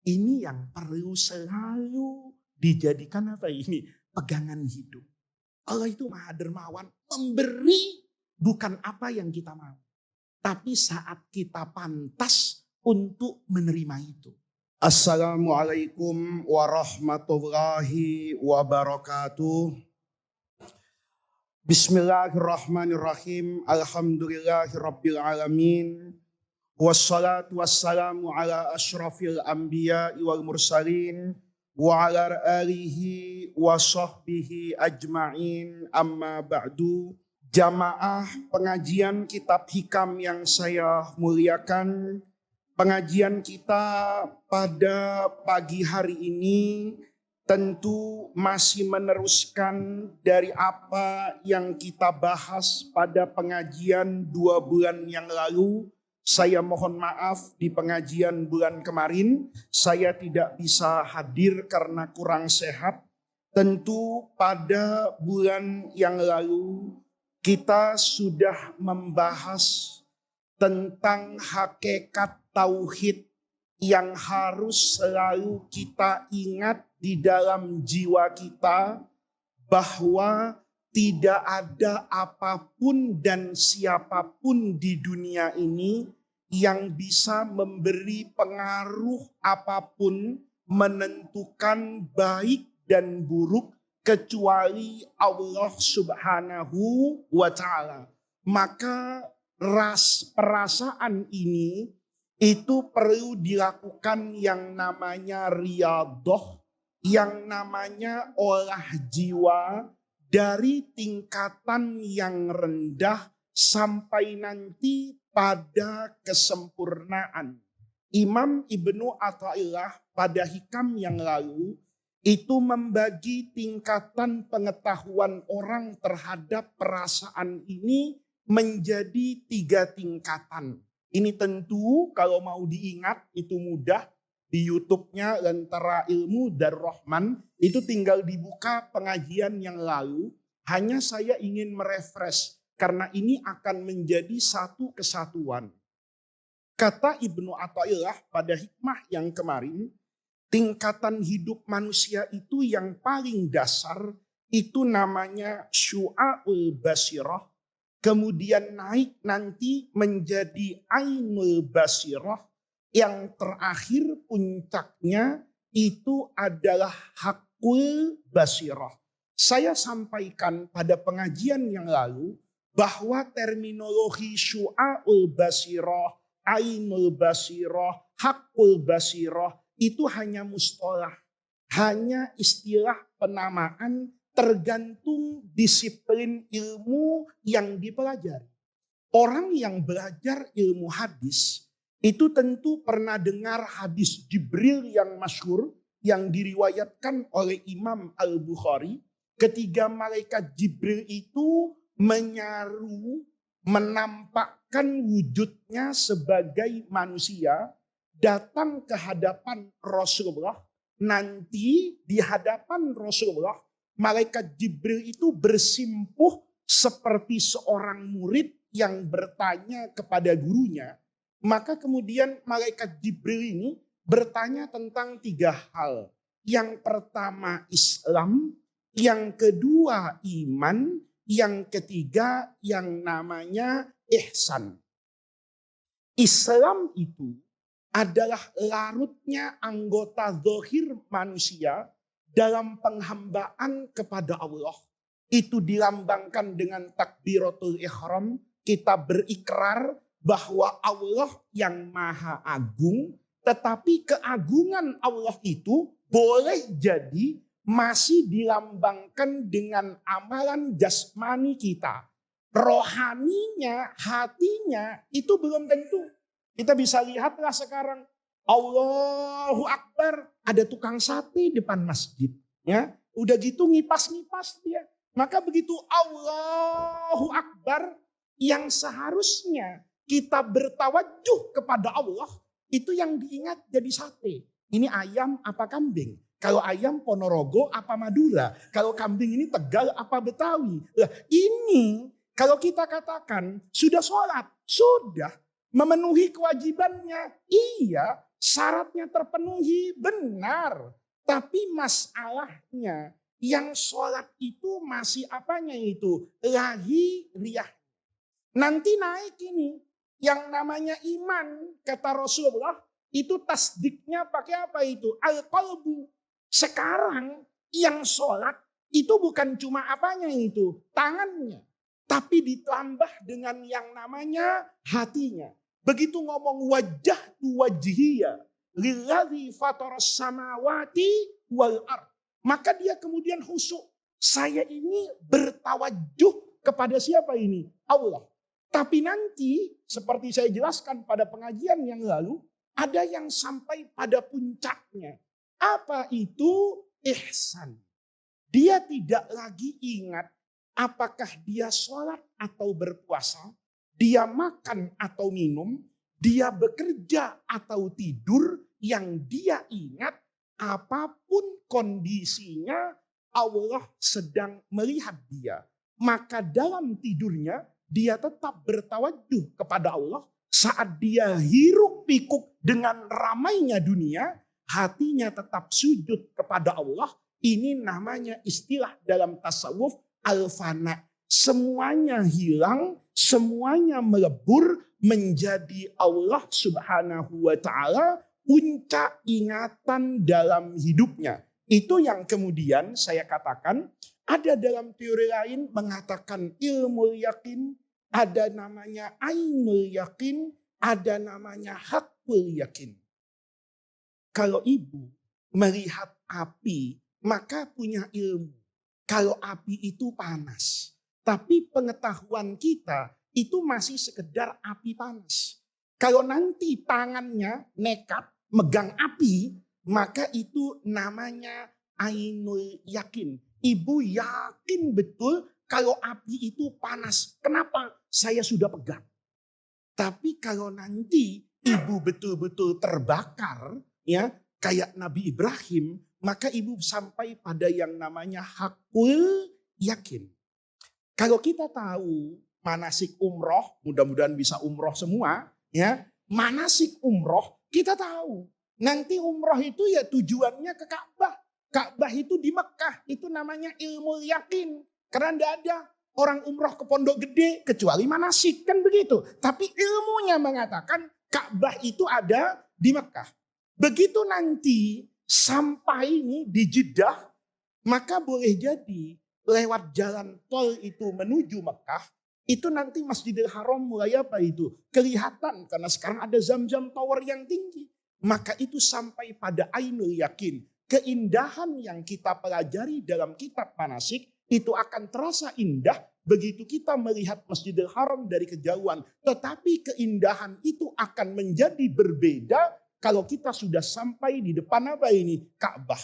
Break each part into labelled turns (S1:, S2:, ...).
S1: Ini yang perlu selalu dijadikan apa ini? Pegangan hidup. Allah itu maha dermawan, memberi bukan apa yang kita mau. Tapi saat kita pantas untuk menerima itu. Assalamualaikum warahmatullahi wabarakatuh. Bismillahirrahmanirrahim. Alhamdulillahirabbil alamin. Wassalatu wassalamu ala asyrafil anbiya wal mursalin wa ala alihi wa sahbihi ajma'in, amma ba'du. Jamaah pengajian kitab hikam yang saya muliakan, pengajian kita pada pagi hari ini tentu masih meneruskan dari apa yang kita bahas pada pengajian 2 bulan yang lalu. Saya mohon maaf di pengajian bulan kemarin saya tidak bisa hadir karena kurang sehat. Tentu pada bulan yang lalu kita sudah membahas tentang hakikat tauhid yang harus selalu kita ingat di dalam jiwa kita, bahwa tidak ada apapun dan siapapun di dunia ini yang bisa memberi pengaruh apapun menentukan baik dan buruk kecuali Allah Subhanahu wa ta'ala. Maka perasaan ini itu perlu dilakukan yang namanya riyadhah, yang namanya olah jiwa dari tingkatan yang rendah sampai nanti pada kesempurnaan. Imam Ibnu Athaillah pada hikam yang lalu itu membagi tingkatan pengetahuan orang terhadap perasaan ini menjadi 3 tingkatan. Ini tentu kalau mau diingat itu mudah. Di YouTube-nya Lentera Ilmu Darrohman itu tinggal dibuka pengajian yang lalu. Hanya saya ingin merefresh karena ini akan menjadi satu kesatuan. Kata Ibnu Athaillah pada hikmah yang kemarin, tingkatan hidup manusia itu yang paling dasar itu namanya syu'aul basirah. Kemudian naik nanti menjadi ainul basirah. Yang terakhir puncaknya itu adalah hakul basirah. Saya sampaikan pada pengajian yang lalu bahwa terminologi syu'aul basirah, ainul basirah, hakul basirah itu hanya mustolah, hanya istilah penamaan tergantung disiplin ilmu yang dipelajari. Orang yang belajar ilmu hadis itu tentu pernah dengar hadis Jibril yang masyhur yang diriwayatkan oleh Imam Al-Bukhari. Ketika malaikat Jibril itu menyaru, menampakkan wujudnya sebagai manusia, datang ke hadapan Rasulullah. Nanti di hadapan Rasulullah, malaikat Jibril itu bersimpuh seperti seorang murid yang bertanya kepada gurunya. Maka kemudian malaikat Jibril ini bertanya tentang 3 hal. Yang pertama Islam, yang kedua iman, yang ketiga yang namanya ihsan. Islam itu adalah larutnya anggota zahir manusia dalam penghambaan kepada Allah. Itu dilambangkan dengan takbiratul ihram, kita berikrar bahwa Allah yang maha agung, tetapi keagungan Allah itu boleh jadi masih dilambangkan dengan amalan jasmani kita. Rohaninya, hatinya itu belum tentu. Kita bisa lihatlah sekarang, Allahu Akbar, ada tukang sate depan masjid. Ya, udah gitu ngipas-ngipas dia. Maka begitu Allahu Akbar, yang seharusnya kita bertawajuh kepada Allah, itu yang diingat jadi sate. Ini ayam apa kambing? Kalau ayam Ponorogo apa Madura? Kalau kambing ini Tegal apa Betawi? Nah, ini kalau kita katakan sudah sholat, sudah memenuhi kewajibannya, iya, Syaratnya terpenuhi, benar. Tapi masalahnya yang sholat itu masih apanya itu? Lahiriah. Nanti naik ini. Yang namanya iman, kata Rasulullah, itu tasdiknya pakai apa itu? Al-qalbu. Sekarang yang sholat itu bukan cuma apanya itu? Tangannya. Tapi ditambah dengan yang namanya hatinya. Begitu ngomong wajah tu wajhiya lilladzi fataras samawati wal ard. Maka dia kemudian khusyuk. Saya ini bertawajuh kepada siapa ini? Allah. Tapi nanti seperti saya jelaskan pada pengajian yang lalu, ada yang sampai pada puncaknya. Apa itu ihsan? Dia tidak lagi ingat apakah dia sholat atau berpuasa, dia makan atau minum, dia bekerja atau tidur, yang dia ingat apapun kondisinya Allah sedang melihat dia. Maka dalam tidurnya dia tetap bertawajuh kepada Allah. Saat dia hiruk pikuk dengan ramainya dunia, hatinya tetap sujud kepada Allah. Ini namanya istilah dalam tasawuf al-fana. Semuanya hilang, semuanya melebur menjadi Allah Subhanahu wa taala puncak ingatan dalam hidupnya. Itu yang kemudian saya katakan ada dalam teori lain mengatakan ilmu yakin, ada namanya ainul yakin, ada namanya hakul yakin. Kalau ibu melihat api, maka punya ilmu. Kalau api itu panas. Tapi pengetahuan kita itu masih sekedar api panas. Kalau nanti tangannya nekat megang api, maka itu namanya ainul yakin. Ibu yakin betul kalau api itu panas. Kenapa? Saya sudah pegang. Tapi kalau nanti ibu betul-betul terbakar, ya kayak Nabi Ibrahim, maka ibu sampai pada yang namanya hakul yakin. Kalau kita tahu manasik umroh, mudah-mudahan bisa umroh semua, ya manasik umroh kita tahu. Nanti umroh itu ya tujuannya ke Ka'bah. Ka'bah itu di Mekah, itu namanya ilmu yakin. Karena tidak ada orang umroh ke Pondok Gede kecuali manasik, kan begitu. Tapi ilmunya mengatakan Ka'bah itu ada di Mekah. Begitu nanti sampai ini di Jeddah, maka boleh jadi lewat jalan tol itu menuju Mekah, itu nanti Masjidil Haram mulai apa itu? Kelihatan karena sekarang ada Zamzam Tower yang tinggi. Maka itu sampai pada ainul yakin. Keindahan yang kita pelajari dalam kitab manasik itu akan terasa indah begitu kita melihat Masjidil Haram dari kejauhan. Tetapi keindahan itu akan menjadi berbeda kalau kita sudah sampai di depan apa ini? Ka'bah.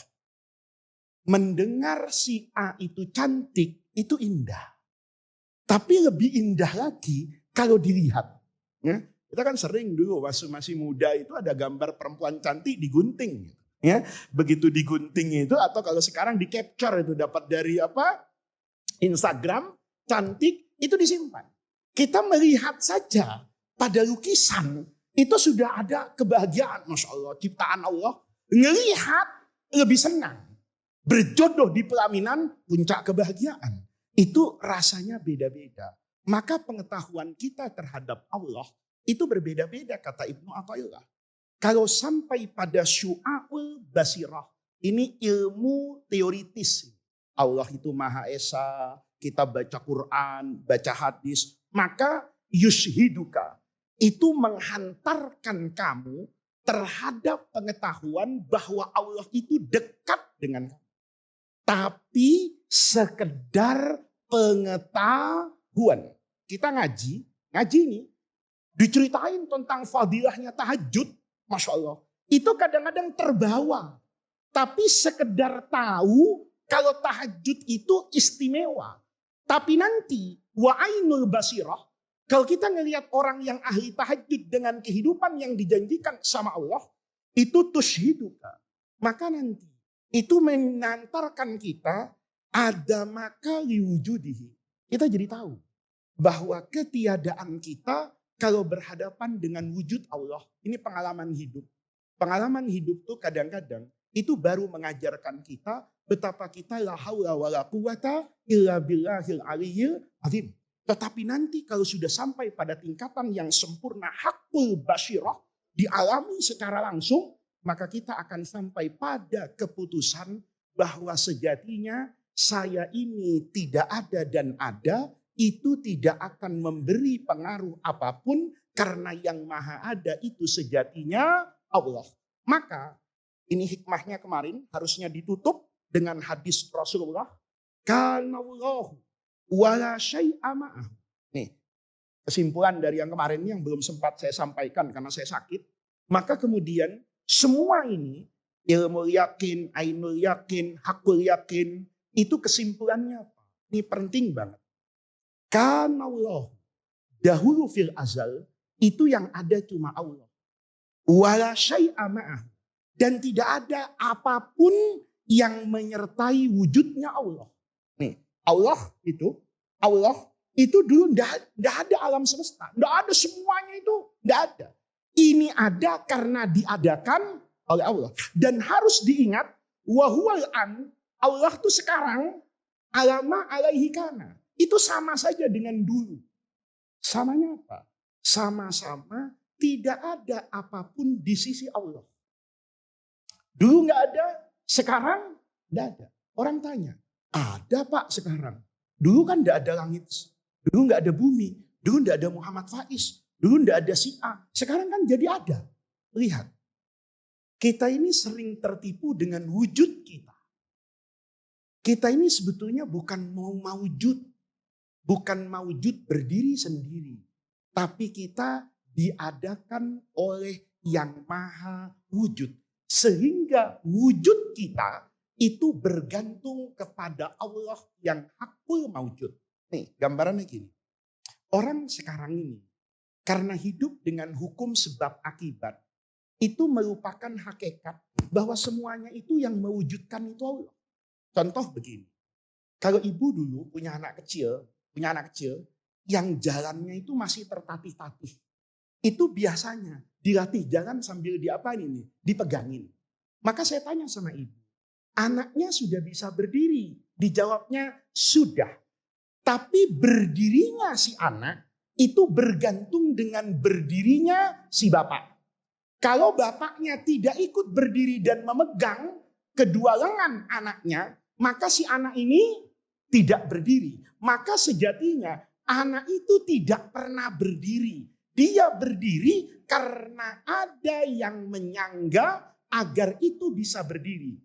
S1: Mendengar si A itu cantik, itu indah. Tapi lebih indah lagi kalau dilihat. Ya, kita kan sering dulu masih muda itu ada gambar perempuan cantik digunting. Ya, begitu digunting itu atau kalau sekarang di capture itu dapat dari apa? Instagram, cantik itu disimpan. Kita melihat saja pada lukisan itu sudah ada kebahagiaan, Masya Allah, ciptaan Allah. Ngelihat lebih senang. Berjodoh di pelaminan, puncak kebahagiaan. Itu rasanya beda-beda. Maka pengetahuan kita terhadap Allah itu berbeda-beda, kata Ibnu Athaillah. Kalau sampai pada syu'a'ul basirah, ini ilmu teoritis. Allah itu Maha Esa, kita baca Quran, baca hadis, maka yushhiduka, itu menghantarkan kamu terhadap pengetahuan bahwa Allah itu dekat dengan kamu. Tapi sekedar pengetahuan. Kita ngaji ini diceritain tentang fadilahnya tahajud, Masya Allah. Itu kadang-kadang terbawa. Tapi sekedar tahu kalau tahajud itu istimewa. Tapi nanti wa ainul basirah, kalau kita ngelihat orang yang ahli tahajud dengan kehidupan yang dijanjikan sama Allah, itu tushhiduka. Maka nanti itu mengantarkan kita ada maka liwujudihi. Kita jadi tahu bahwa ketiadaan kita kalau berhadapan dengan wujud Allah, ini pengalaman hidup. Pengalaman hidup tuh kadang-kadang itu baru mengajarkan kita betapa kita la haula wala quwata illa billahil aliyyil azim. Tetapi nanti kalau sudah sampai pada tingkatan yang sempurna hakul basyirah, dialami secara langsung, maka kita akan sampai pada keputusan bahwa sejatinya saya ini tidak ada dan ada, itu tidak akan memberi pengaruh apapun karena yang maha ada itu sejatinya Allah. Maka ini hikmahnya kemarin harusnya ditutup dengan hadis Rasulullah. Kanallahu wala syai'a ma'ahu. Nih, kesimpulan dari yang kemarin yang belum sempat saya sampaikan karena saya sakit. Maka kemudian semua ini, ilmu yakin, ainul yakin, hakul yakin, itu kesimpulannya apa? Ini penting banget. Kanallahu, dahulu fil azal, itu yang ada cuma Allah. Wala syai'a ma'ahu. Dan tidak ada apapun yang menyertai wujudnya Allah. Nih, Allah itu dulu tidak ada alam semesta. Tidak ada semuanya itu, tidak ada. Ini ada karena diadakan oleh Allah. Dan harus diingat, wahuwal an, Allah itu sekarang, alama alaihi kana. Itu sama saja dengan dulu. Samanya apa? Sama-sama tidak ada apapun di sisi Allah. Dulu nggak ada, sekarang nggak ada. Orang tanya, ada Pak sekarang. Dulu kan nggak ada langit, dulu nggak ada bumi, dulu nggak ada Muhammad Faiz, dulu nggak ada si A. Sekarang kan jadi ada. Lihat, kita ini sering tertipu dengan wujud kita. Kita ini sebetulnya bukan mau maujud, bukan maujud berdiri sendiri, tapi kita diadakan oleh yang maha wujud. Sehingga wujud kita itu bergantung kepada Allah yang hakul maujud. Nih gambarannya gini. Orang sekarang ini karena hidup dengan hukum sebab akibat itu merupakan hakikat bahwa semuanya itu yang mewujudkan itu Allah. Contoh begini. Kalau ibu dulu punya anak kecil yang jalannya itu masih tertatih-tatih. Itu biasanya dilatih jalan sambil diapain ini? Dipegangin. Maka saya tanya sama ibu, anaknya sudah bisa berdiri? Dijawabnya sudah. Tapi berdirinya si anak itu bergantung dengan berdirinya si bapak. Kalau bapaknya tidak ikut berdiri dan memegang kedua lengan anaknya, maka si anak ini tidak berdiri. Maka sejatinya anak itu tidak pernah berdiri. Dia berdiri karena ada yang menyangga agar itu bisa berdiri.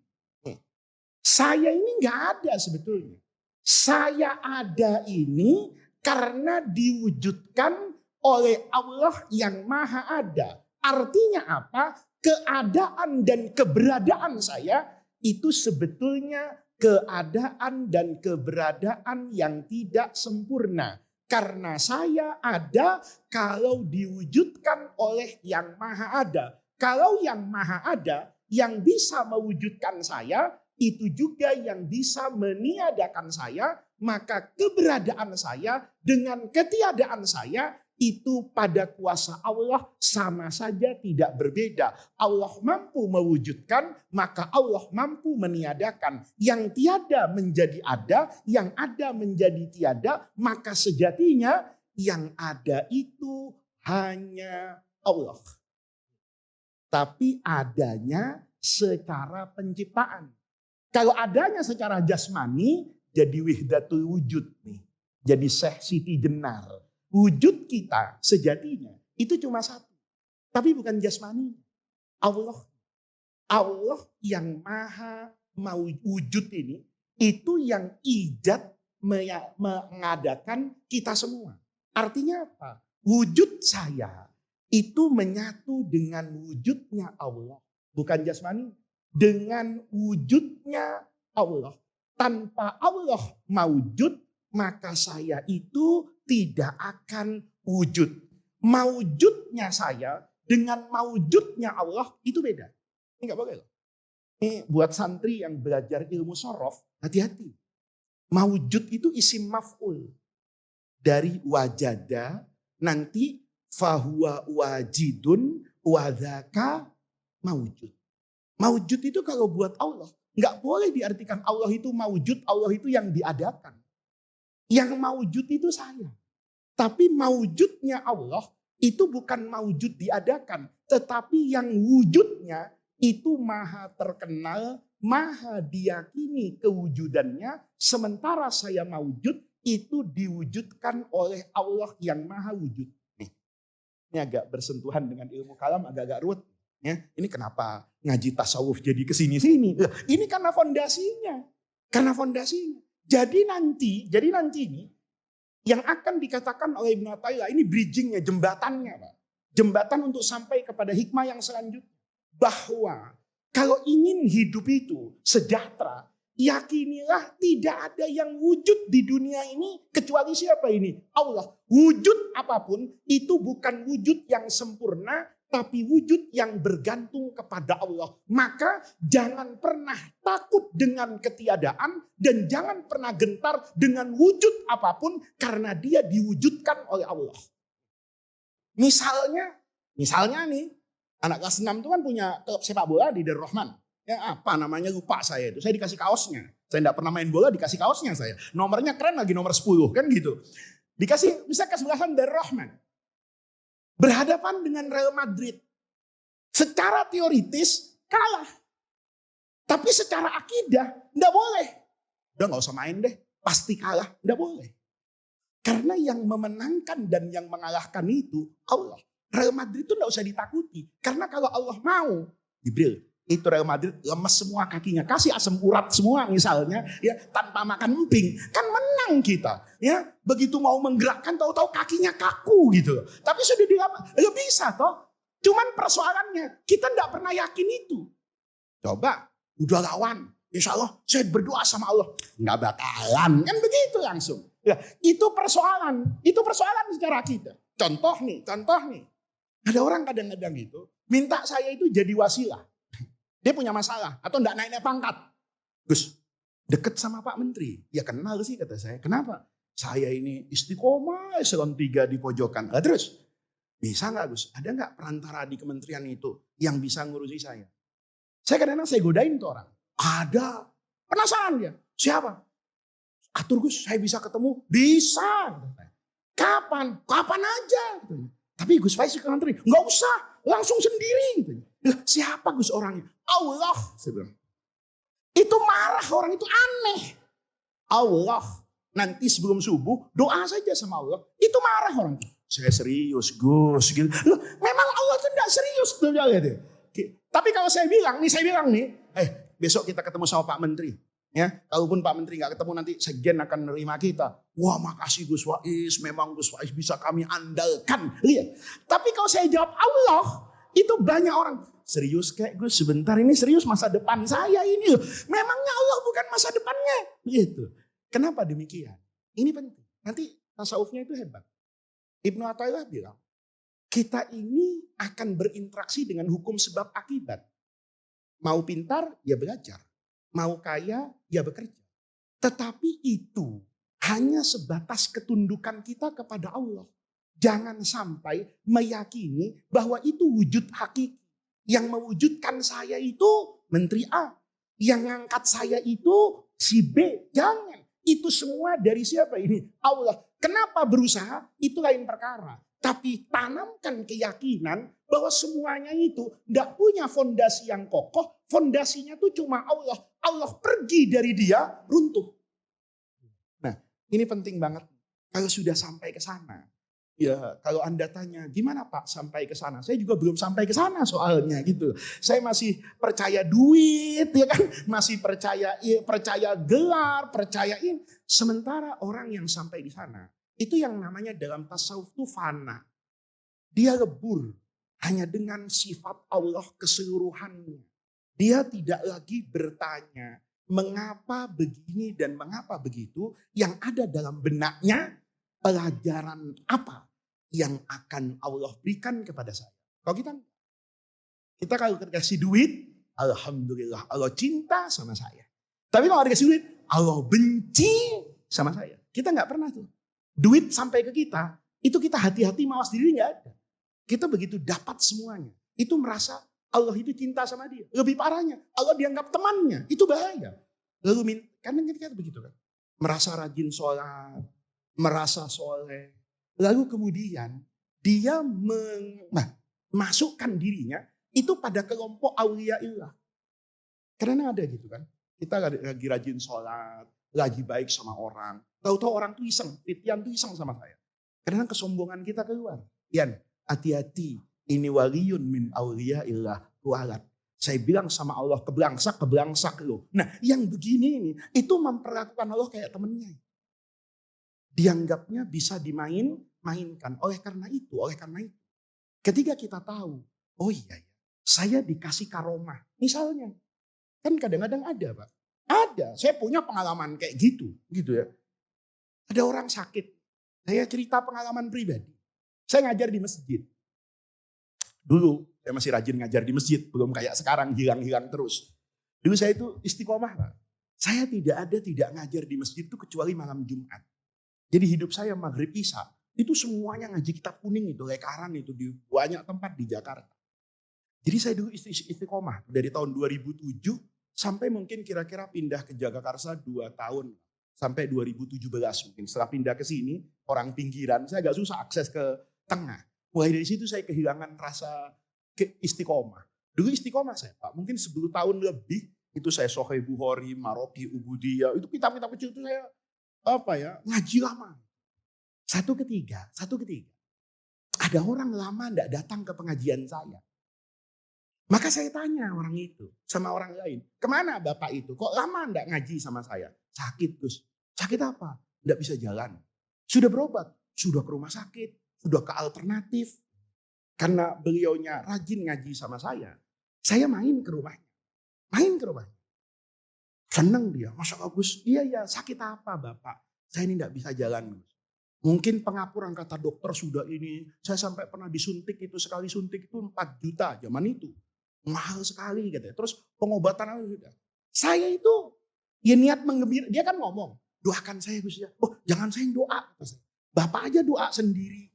S1: Saya ini nggak ada sebetulnya. Saya ada ini karena diwujudkan oleh Allah yang maha ada. Artinya apa? Keadaan dan keberadaan saya itu sebetulnya keadaan dan keberadaan yang tidak sempurna. Karena saya ada kalau diwujudkan oleh yang maha ada. Kalau yang maha ada, yang bisa mewujudkan saya, itu juga yang bisa meniadakan saya, maka keberadaan saya dengan ketiadaan saya, itu pada kuasa Allah sama saja tidak berbeda. Allah mampu mewujudkan, maka Allah mampu meniadakan. Yang tiada menjadi ada, yang ada menjadi tiada, maka sejatinya yang ada itu hanya Allah. Tapi adanya secara penciptaan. Kalau adanya secara jasmani, jadi wihdatul wujud nih. Jadi Syekh Siti Jenar. Wujud kita sejatinya itu cuma satu. Tapi bukan jasmani. Allah. Allah yang maha wujud ini, itu yang ijad mengadakan kita semua. Artinya apa? Wujud saya itu menyatu dengan wujudnya Allah. Bukan jasmani. Dengan wujudnya Allah. Tanpa Allah mawujud, maka saya itu tidak akan wujud. Mawujudnya saya dengan mawujudnya Allah itu beda. Ini nggak boleh loh. Ini buat santri yang belajar ilmu sorof, hati-hati. Mawujud itu isim maf'ul. Dari wajada, nanti fahuwa wajidun wadhaka Maujud. Maujud itu kalau buat Allah, nggak boleh diartikan Allah itu maujud, Allah itu yang diadakan. Yang maujud itu saya. Tapi maujudnya Allah itu bukan maujud diadakan. Tetapi yang wujudnya itu maha terkenal, maha diyakini kewujudannya. Sementara saya maujud itu diwujudkan oleh Allah yang maha wujud. Ini agak bersentuhan dengan ilmu kalam, agak-agak ruwet. Ya, ini kenapa ngaji tasawuf jadi kesini-sini? Ini karena fondasinya. Karena fondasinya. Jadi nanti ini yang akan dikatakan oleh Ibnu Athaillah, ini bridgingnya, jembatannya, Pak. Jembatan untuk sampai kepada hikmah yang selanjutnya. Bahwa kalau ingin hidup itu sejahtera, yakinilah tidak ada yang wujud di dunia ini kecuali siapa ini? Allah. Wujud apapun itu bukan wujud yang sempurna, tapi wujud yang bergantung kepada Allah. Maka jangan pernah takut dengan ketiadaan dan jangan pernah gentar dengan wujud apapun karena dia diwujudkan oleh Allah. Misalnya nih, anak kelas 6 itu kan punya klub sepak bola di Darul Rahman. Ya apa namanya lupa saya itu. Saya dikasih kaosnya. Saya tidak pernah main bola dikasih kaosnya saya. Nomornya keren lagi nomor 10 kan gitu. Dikasih bisa kesebelasan Darul Rahman. Berhadapan dengan Real Madrid. Secara teoritis kalah. Tapi secara akidah tidak boleh. Udah gak usah main deh. Pasti kalah. Tidak boleh. Karena yang memenangkan dan yang mengalahkan itu Allah. Real Madrid itu tidak usah ditakuti. Karena kalau Allah mau, Jibril, itu Real Madrid lemes semua kakinya, kasih asam urat semua misalnya, ya tanpa makan emping, kan menang kita. Ya begitu mau menggerakkan, tahu-tahu kakinya kaku gitu. Tapi sudah ya bisa toh. Cuman persoalannya kita tidak pernah yakin itu. Coba udah lawan, insya Allah saya berdoa sama Allah, nggak bakalan, kan begitu langsung. Ya itu persoalan secara kita. Contoh nih. Ada orang kadang-kadang gitu, minta saya itu jadi wasilah. Dia punya masalah atau enggak naik pangkat. Gus, deket sama Pak Menteri. Ya kenal sih kata saya. Kenapa? Saya ini istiqomah eselon 3 di pojokan. Terus, bisa nggak Gus? Ada nggak perantara di kementerian itu yang bisa ngurusi saya? Saya kadang-kadang saya godain tuh orang. Ada. Penasaran dia. Siapa? Atur Gus, saya bisa ketemu. Bisa. Kapan? Kapan aja. Tapi Gus Faiz ke menteri. Nggak usah. Langsung sendiri. Siapa Gus orangnya? Allah. Saya bilang. Itu marah orang itu aneh. Allah. Nanti sebelum subuh doa saja sama Allah. Itu marah orang itu. Saya serius Gus. Gitu. Loh, memang Allah itu tidak serius. Tapi kalau saya bilang nih. Besok kita ketemu sama Pak Menteri. Ya, kalaupun Pak Menteri nggak ketemu nanti Sekjen akan menerima kita. Wah makasih Gus Faiz. Memang Gus Faiz bisa kami andalkan. Lihat. Tapi kalau saya jawab Allah. Itu banyak orang. Serius kayak Gus sebentar ini serius masa depan saya ini loh. Memangnya Allah bukan masa depannya. Gitu. Kenapa demikian? Ini penting. Nanti tasawufnya itu hebat. Ibnu Athaillah bilang. Kita ini akan berinteraksi dengan hukum sebab akibat. Mau pintar ya belajar. Mau kaya ya bekerja. Tetapi itu hanya sebatas ketundukan kita kepada Allah. Jangan sampai meyakini bahwa itu wujud hakiki. Yang mewujudkan saya itu Menteri A. Yang ngangkat saya itu si B. Jangan. Itu semua dari siapa ini? Allah. Kenapa berusaha? Itu lain perkara. Tapi tanamkan keyakinan bahwa semuanya itu tidak punya fondasi yang kokoh. Fondasinya itu cuma Allah. Allah pergi dari dia, runtuh. Nah, ini penting banget. Kalau sudah sampai ke sana. Ya, kalau Anda tanya, gimana Pak sampai ke sana? Saya juga belum sampai ke sana soalnya gitu. Saya masih percaya duit, ya kan? Masih percaya gelar, percayain. Sementara orang yang sampai di sana, itu yang namanya dalam tasawuf itu fana. Dia lebur hanya dengan sifat Allah keseluruhannya. Dia tidak lagi bertanya mengapa begini dan mengapa begitu. Yang ada dalam benaknya pelajaran apa yang akan Allah berikan kepada saya. Kalau kita kalau dikasih duit, alhamdulillah Allah cinta sama saya. Tapi kalau dikasih duit, Allah benci sama saya. Kita nggak pernah tuh. Duit sampai ke kita, itu kita hati-hati mawas diri nggak ada. Kita begitu dapat semuanya. Itu merasa Allah itu cinta sama dia. Lebih parahnya, Allah dianggap temannya. Itu bahaya. Lalu karena kita begitu kan. Merasa rajin sholat, merasa soleh. Lalu kemudian dia masukkan dirinya itu pada kelompok aulia illah. Karena ada gitu kan. Kita lagi rajin sholat, lagi baik sama orang. Tahu-tahu orang tuh iseng, Tian tuh iseng sama saya. Karena kesombongan kita keluar. Tian, hati-hati. Ini waliyun min aulia illah kualat. Saya bilang sama Allah, keblangsak loh. Nah yang begini ini, itu memperlakukan Allah kayak temennya. Dianggapnya bisa mainkan. Oleh karena itu. Ketika kita tahu, oh iya ya, saya dikasih karomah. Misalnya, kan kadang-kadang ada Pak. Ada, saya punya pengalaman kayak gitu ya. Ada orang sakit, saya cerita pengalaman pribadi. Saya ngajar di masjid. Dulu saya masih rajin ngajar di masjid, belum kayak sekarang hilang-hilang terus. Dulu saya itu istiqomah Pak. Saya tidak ngajar di masjid itu kecuali malam Jumat. Jadi hidup saya maghrib isya itu semuanya ngaji kitab kuning itu, lekaran itu di banyak tempat di Jakarta. Jadi saya dulu istiqomah dari tahun 2007 sampai mungkin kira-kira pindah ke Jagakarsa 2 tahun. Sampai 2017 mungkin. Setelah pindah ke sini, orang pinggiran, saya agak susah akses ke tengah. Mulai dari situ saya kehilangan rasa istiqomah. Dulu istiqomah saya Pak, mungkin 10 tahun lebih itu saya Sahih Bukhari, Maroki, Ubudiyah, itu kitab-kitab kecil itu saya ngaji lama. Satu ketiga, ada orang lama tidak datang ke pengajian saya. Maka saya tanya orang itu sama orang lain, kemana Bapak itu? Kok lama tidak ngaji sama saya? Sakit Gus. Sakit apa? Tidak bisa jalan. Sudah berobat? Sudah ke rumah sakit. Sudah ke alternatif. Karena beliaunya rajin ngaji sama saya main ke rumahnya. Senang dia. Masya Allah Gus, iya sakit apa Bapak? Saya ini tidak bisa jalan Gus. Mungkin pengapuran kata dokter sudah ini. Saya sampai pernah disuntik itu, sekali suntik itu 4 juta zaman itu. Mahal sekali katanya. Terus pengobatan sudah. Saya itu ya niat menggembira. Dia kan ngomong, doakan saya Gus ya. Oh jangan saya yang doa. Bapak aja doa sendiri.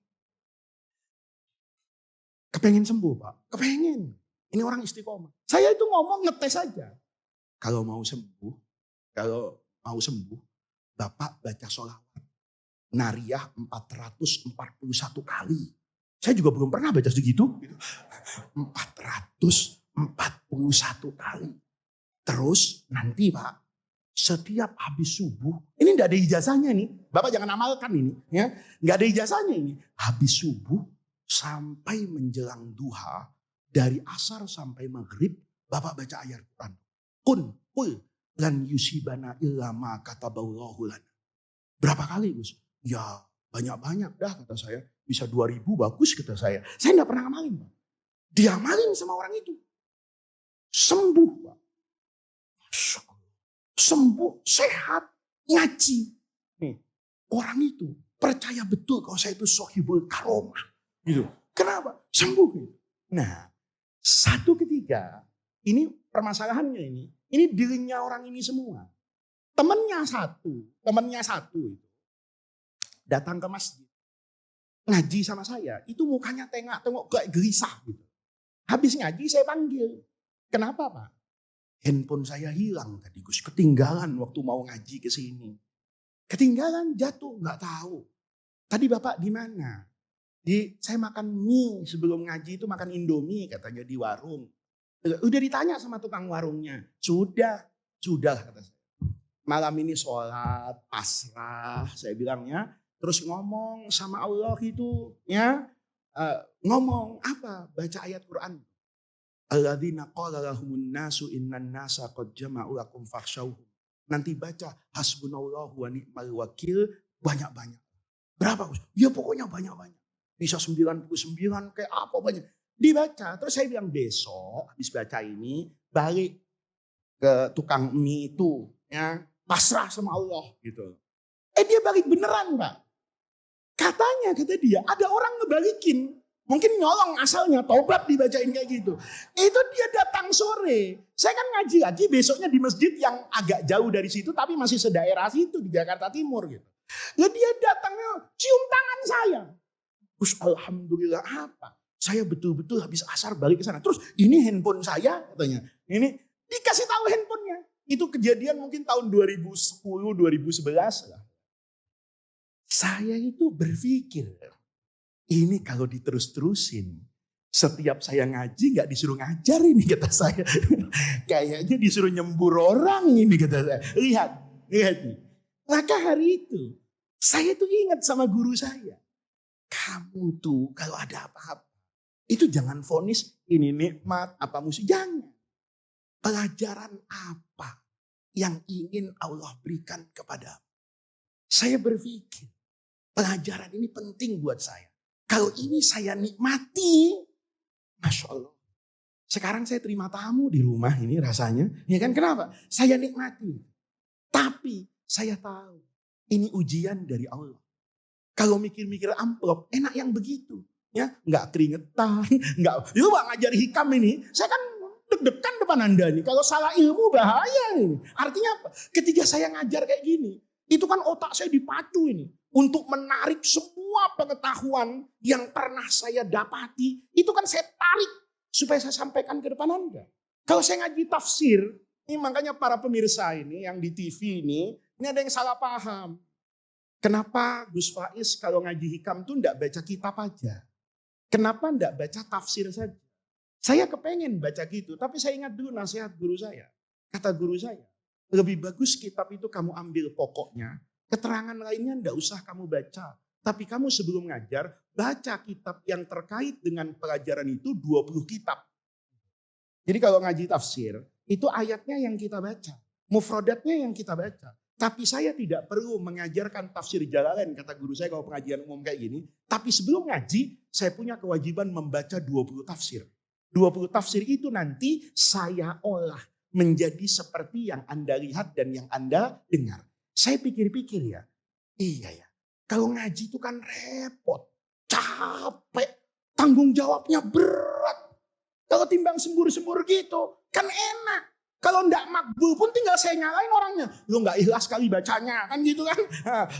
S1: Kepengen sembuh Pak? Kepengen. Ini orang istiqomah. Saya itu ngomong ngetes aja. Kalau mau sembuh, Bapak baca sholawat. Nariyah 441 kali. Saya juga belum pernah baca segitu. 441 kali. Terus nanti Pak, setiap habis subuh, ini enggak ada ijazahnya nih. Bapak jangan amalkan ini. Ya, enggak ada ijazahnya ini. Habis subuh, sampai menjelang duha, dari asar sampai maghrib, Bapak baca ayat Quran. Qul lan yusibana illa ma kataballahu lana. Berapa kali Gus? Ya banyak-banyak dah kata saya. Bisa 2000 bagus kata saya. Saya enggak pernah ngamalin Pak. Diamalin sama orang itu. Sembuh Pak. Sembuh, sehat, ngaji. Nih, orang itu percaya betul kalau saya itu sohibul karomah. Gitu. Kenapa? Sembuh. Nah, satu ketiga, ini permasalahannya ini. Ini dirinya orang ini semua. Temannya satu itu datang ke masjid. Ngaji sama saya, itu mukanya tengok-tengok kayak gelisah gitu. Habis ngaji saya panggil. Kenapa Pak? Handphone saya hilang tadi Gus, ketinggalan waktu mau ngaji ke sini. Ketinggalan, jatuh, nggak tahu. Tadi Bapak di mana? Saya makan mie sebelum ngaji itu makan Indomie katanya di warung. Udah ditanya sama tukang warungnya. Sudah kata saya. Malam ini sholat, pasrah, saya bilangnya. Terus ngomong sama Allah itu, ya ngomong apa? Baca ayat Quran. Alladzina qala lahumun nasu innan nasa qad jama'u lakum fakhshawhum. Nanti baca hasbunallahu wa ni'mal wakil banyak-banyak. Berapa Gus? Ya pokoknya banyak-banyak. Bisa 99 kayak apa banyak. Dibaca. Terus saya bilang besok habis baca ini balik ke tukang mie itu. Ya, pasrah sama Allah gitu. Dia balik beneran Pak. Kata dia ada orang ngebalikin. Mungkin nyolong asalnya, tobat dibacain kayak gitu. Itu dia datang sore. Saya kan ngaji besoknya di masjid yang agak jauh dari situ tapi masih sedaerah situ di Jakarta Timur gitu. Nah dia datangnya cium tangan saya. Gus alhamdulillah apa? Saya betul-betul habis asar balik ke sana. Terus ini handphone saya katanya. Ini dikasih tahu handphonenya. Itu kejadian mungkin tahun 2010, 2011 lah. Saya itu berpikir, ini kalau diterus-terusin, setiap saya ngaji nggak disuruh ngajar ini kata saya. Kayaknya disuruh nyembur orang ini kata saya. Lihat nih. Maka hari itu, saya tuh ingat sama guru saya. Kamu tuh kalau ada apa-apa, itu jangan vonis ini nikmat apa musuh, jangan. Pelajaran apa yang ingin Allah berikan kepadamu? Saya berpikir, pelajaran ini penting buat saya. Kalau ini saya nikmati, Masya Allah. Sekarang saya terima tamu di rumah ini rasanya. Ya kan, kenapa? Saya nikmati. Tapi saya tahu, ini ujian dari Allah. Kalau mikir-mikir amplop, enak yang begitu. Ya, nggak keringetan, nggak. Yuk Pak ngajar hikam ini, saya kan deg-degan depan Anda nih. Kalau salah ilmu bahaya ini. Artinya apa? Ketika saya ngajar kayak gini, itu kan otak saya dipacu ini. Untuk menarik semua pengetahuan yang pernah saya dapati. Itu kan saya tarik supaya saya sampaikan ke depan Anda. Kalau saya ngaji tafsir, ini makanya para pemirsa ini yang di TV ini ada yang salah paham. Kenapa Gus Faiz kalau ngaji hikam tuh enggak baca kitab aja? Kenapa enggak baca tafsir saja? Saya kepengen baca gitu, tapi saya ingat dulu nasihat guru saya. Kata guru saya, lebih bagus kitab itu kamu ambil pokoknya, keterangan lainnya enggak usah kamu baca. Tapi kamu sebelum ngajar, baca kitab yang terkait dengan pelajaran itu 20 kitab. Jadi kalau ngaji tafsir, itu ayatnya yang kita baca. Mufradatnya yang kita baca. Tapi saya tidak perlu mengajarkan tafsir Jalalain, kata guru saya kalau pengajian umum kayak gini. Tapi sebelum ngaji, saya punya kewajiban membaca 20 tafsir. 20 tafsir itu nanti saya olah menjadi seperti yang Anda lihat dan yang Anda dengar. Saya pikir-pikir ya, iya ya. Kalau ngaji itu kan repot, capek, tanggung jawabnya berat. Kalau timbang sembur-sembur gitu, kan enak. Kalau enggak makbul pun tinggal saya nyalain orangnya. Lu enggak ikhlas kali bacanya, kan gitu kan.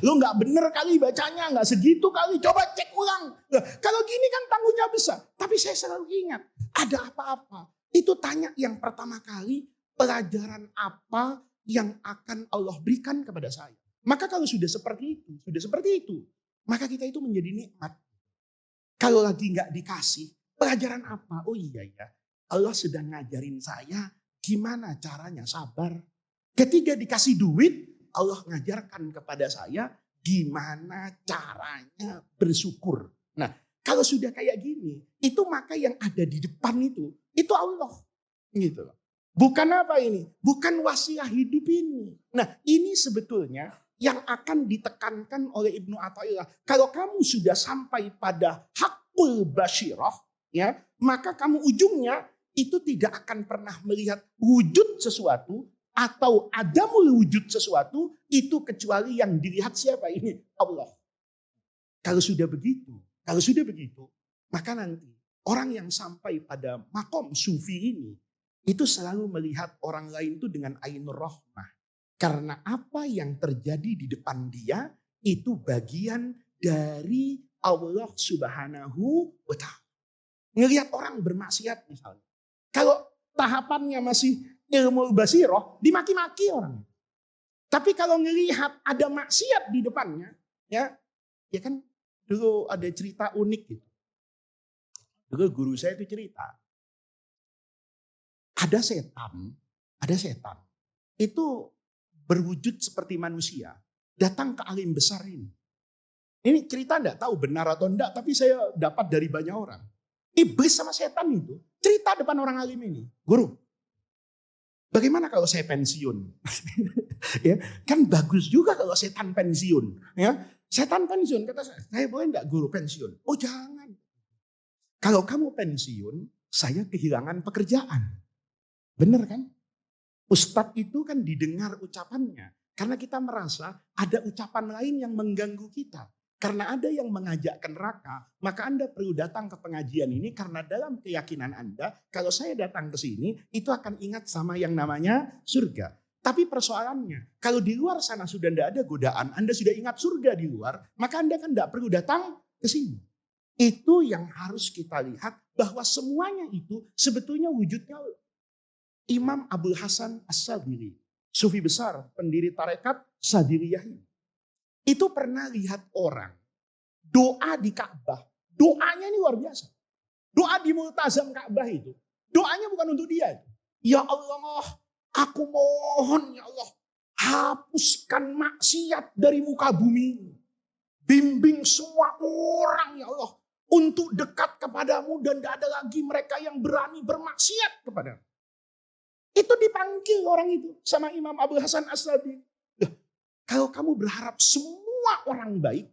S1: Lu enggak bener kali bacanya, enggak segitu kali. Coba cek ulang. Kalau gini kan tanggung jawab besar. Tapi saya selalu ingat, ada apa-apa. Itu tanya yang pertama kali, pelajaran apa yang akan Allah berikan kepada saya. Maka kalau sudah seperti itu, maka kita itu menjadi nikmat. Kalau lagi enggak dikasih, pelajaran apa? Oh iya ya, Allah sedang ngajarin saya gimana caranya sabar. Ketika dikasih duit, Allah ngajarkan kepada saya gimana caranya bersyukur. Nah, kalau sudah kayak gini, itu maka yang ada di depan itu Allah. Gitu loh. Bukan apa ini? Bukan wasilah hidup ini. Nah, ini sebetulnya yang akan ditekankan oleh Ibnu Athaillah. Kalau kamu sudah sampai pada hakul basyirah, ya, maka kamu ujungnya itu tidak akan pernah melihat wujud sesuatu atau adamul wujud sesuatu itu kecuali yang dilihat siapa ini? Allah. Kalau sudah begitu, maka nanti orang yang sampai pada makom sufi ini itu selalu melihat orang lain itu dengan ainur rahmah. Karena apa yang terjadi di depan dia itu bagian dari Allah Subhanahu wa Ta'ala. Ngelihat orang bermaksiat misalnya. Kalau tahapannya masih ilmu basiroh, dimaki-maki orang. Tapi kalau ngelihat ada maksiat di depannya, ya kan dulu ada cerita unik gitu. Dulu guru saya itu cerita, ada setan itu berwujud seperti manusia, datang ke alim besar ini. Ini cerita enggak tahu benar atau enggak, tapi saya dapat dari banyak orang. Iblis sama setan itu cerita depan orang alim ini. Guru, bagaimana kalau saya pensiun? Ya, kan bagus juga kalau setan pensiun. Ya, setan pensiun, kata saya boleh enggak guru pensiun? Oh jangan. Kalau kamu pensiun, saya kehilangan pekerjaan. Benar kan? Ustadz itu kan didengar ucapannya. Karena kita merasa ada ucapan lain yang mengganggu kita. Karena ada yang mengajak ke neraka, maka Anda perlu datang ke pengajian ini karena dalam keyakinan Anda, kalau saya datang ke sini, itu akan ingat sama yang namanya surga. Tapi persoalannya, kalau di luar sana sudah tidak ada godaan, Anda sudah ingat surga di luar, maka Anda kan tidak perlu datang ke sini. Itu yang harus kita lihat bahwa semuanya itu sebetulnya wujudnya Imam Abdul Hasan As-Sadili, sufi besar, pendiri tarekat Sadiriyah ini. Itu pernah lihat orang doa di Ka'bah. Doanya ini luar biasa. Doa di multazam Ka'bah itu. Doanya bukan untuk dia. Ya Allah, aku mohon ya Allah, hapuskan maksiat dari muka bumi. Bimbing semua orang ya Allah untuk dekat kepadamu dan tidak ada lagi mereka yang berani bermaksiat kepadamu. Itu dipanggil orang itu sama Imam Abdul Hasan As-Sadili. Kalau kamu berharap semua orang baik,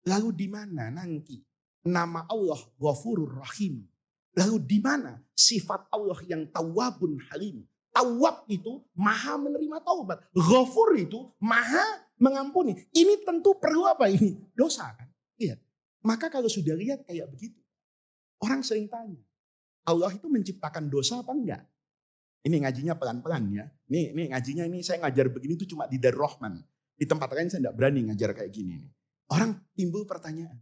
S1: lalu di mana nanti nama Allah Ghafurur Rahim? Lalu di mana sifat Allah yang Tawwabun Halim? Tawwab itu maha menerima taubat. Ghafur itu maha mengampuni. Ini tentu perlu apa ini? Dosa kan? Iya. Maka kalau sudah lihat kayak begitu, orang sering tanya, Allah itu menciptakan dosa apa enggak? Ini ngajinya pelan-pelan ya. Ini ngajinya ini saya ngajar begini tuh cuma di Darul Rahman. Di tempat lain saya enggak berani ngajar kayak gini. Orang timbul pertanyaan,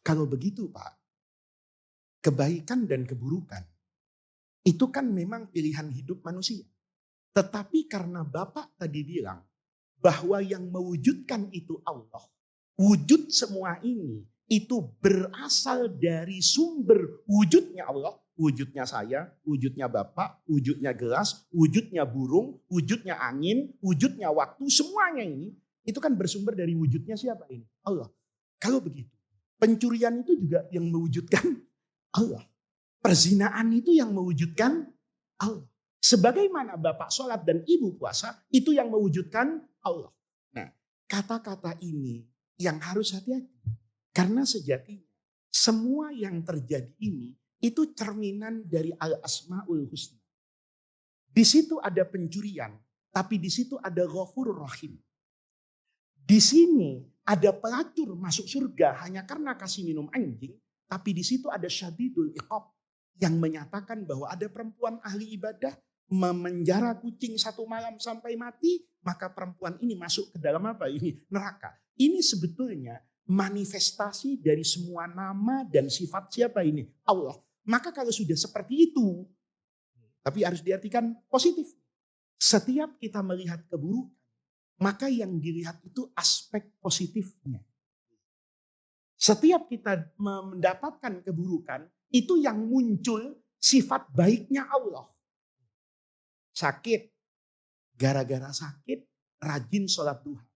S1: kalau begitu Pak, kebaikan dan keburukan itu kan memang pilihan hidup manusia. Tetapi karena Bapak tadi bilang bahwa yang mewujudkan itu Allah, wujud semua ini itu berasal dari sumber wujudnya Allah. Wujudnya saya, wujudnya Bapak, wujudnya gelas, wujudnya burung, wujudnya angin, wujudnya waktu, semuanya ini itu kan bersumber dari wujudnya siapa ini? Allah. Kalau begitu, pencurian itu juga yang mewujudkan Allah. Perzinaan itu yang mewujudkan Allah. Sebagaimana Bapak sholat dan Ibu puasa, itu yang mewujudkan Allah. Nah, kata-kata ini yang harus hati-hati. Karena sejatinya, semua yang terjadi ini, itu cerminan dari Al-Asma'ul Husna. Di situ ada pencurian, tapi di situ ada Ghafurur Rahim. Di sini ada pelacur masuk surga hanya karena kasih minum anjing, tapi di situ ada Syadidul Iqab yang menyatakan bahwa ada perempuan ahli ibadah memenjara kucing 1 malam sampai mati, maka perempuan ini masuk ke dalam apa ini? Neraka. Ini sebetulnya manifestasi dari semua nama dan sifat siapa ini? Allah. Maka kalau sudah seperti itu, tapi harus diartikan positif. Setiap kita melihat keburukan, maka yang dilihat itu aspek positifnya. Setiap kita mendapatkan keburukan, itu yang muncul sifat baiknya Allah. Sakit, gara-gara sakit, rajin sholat duha.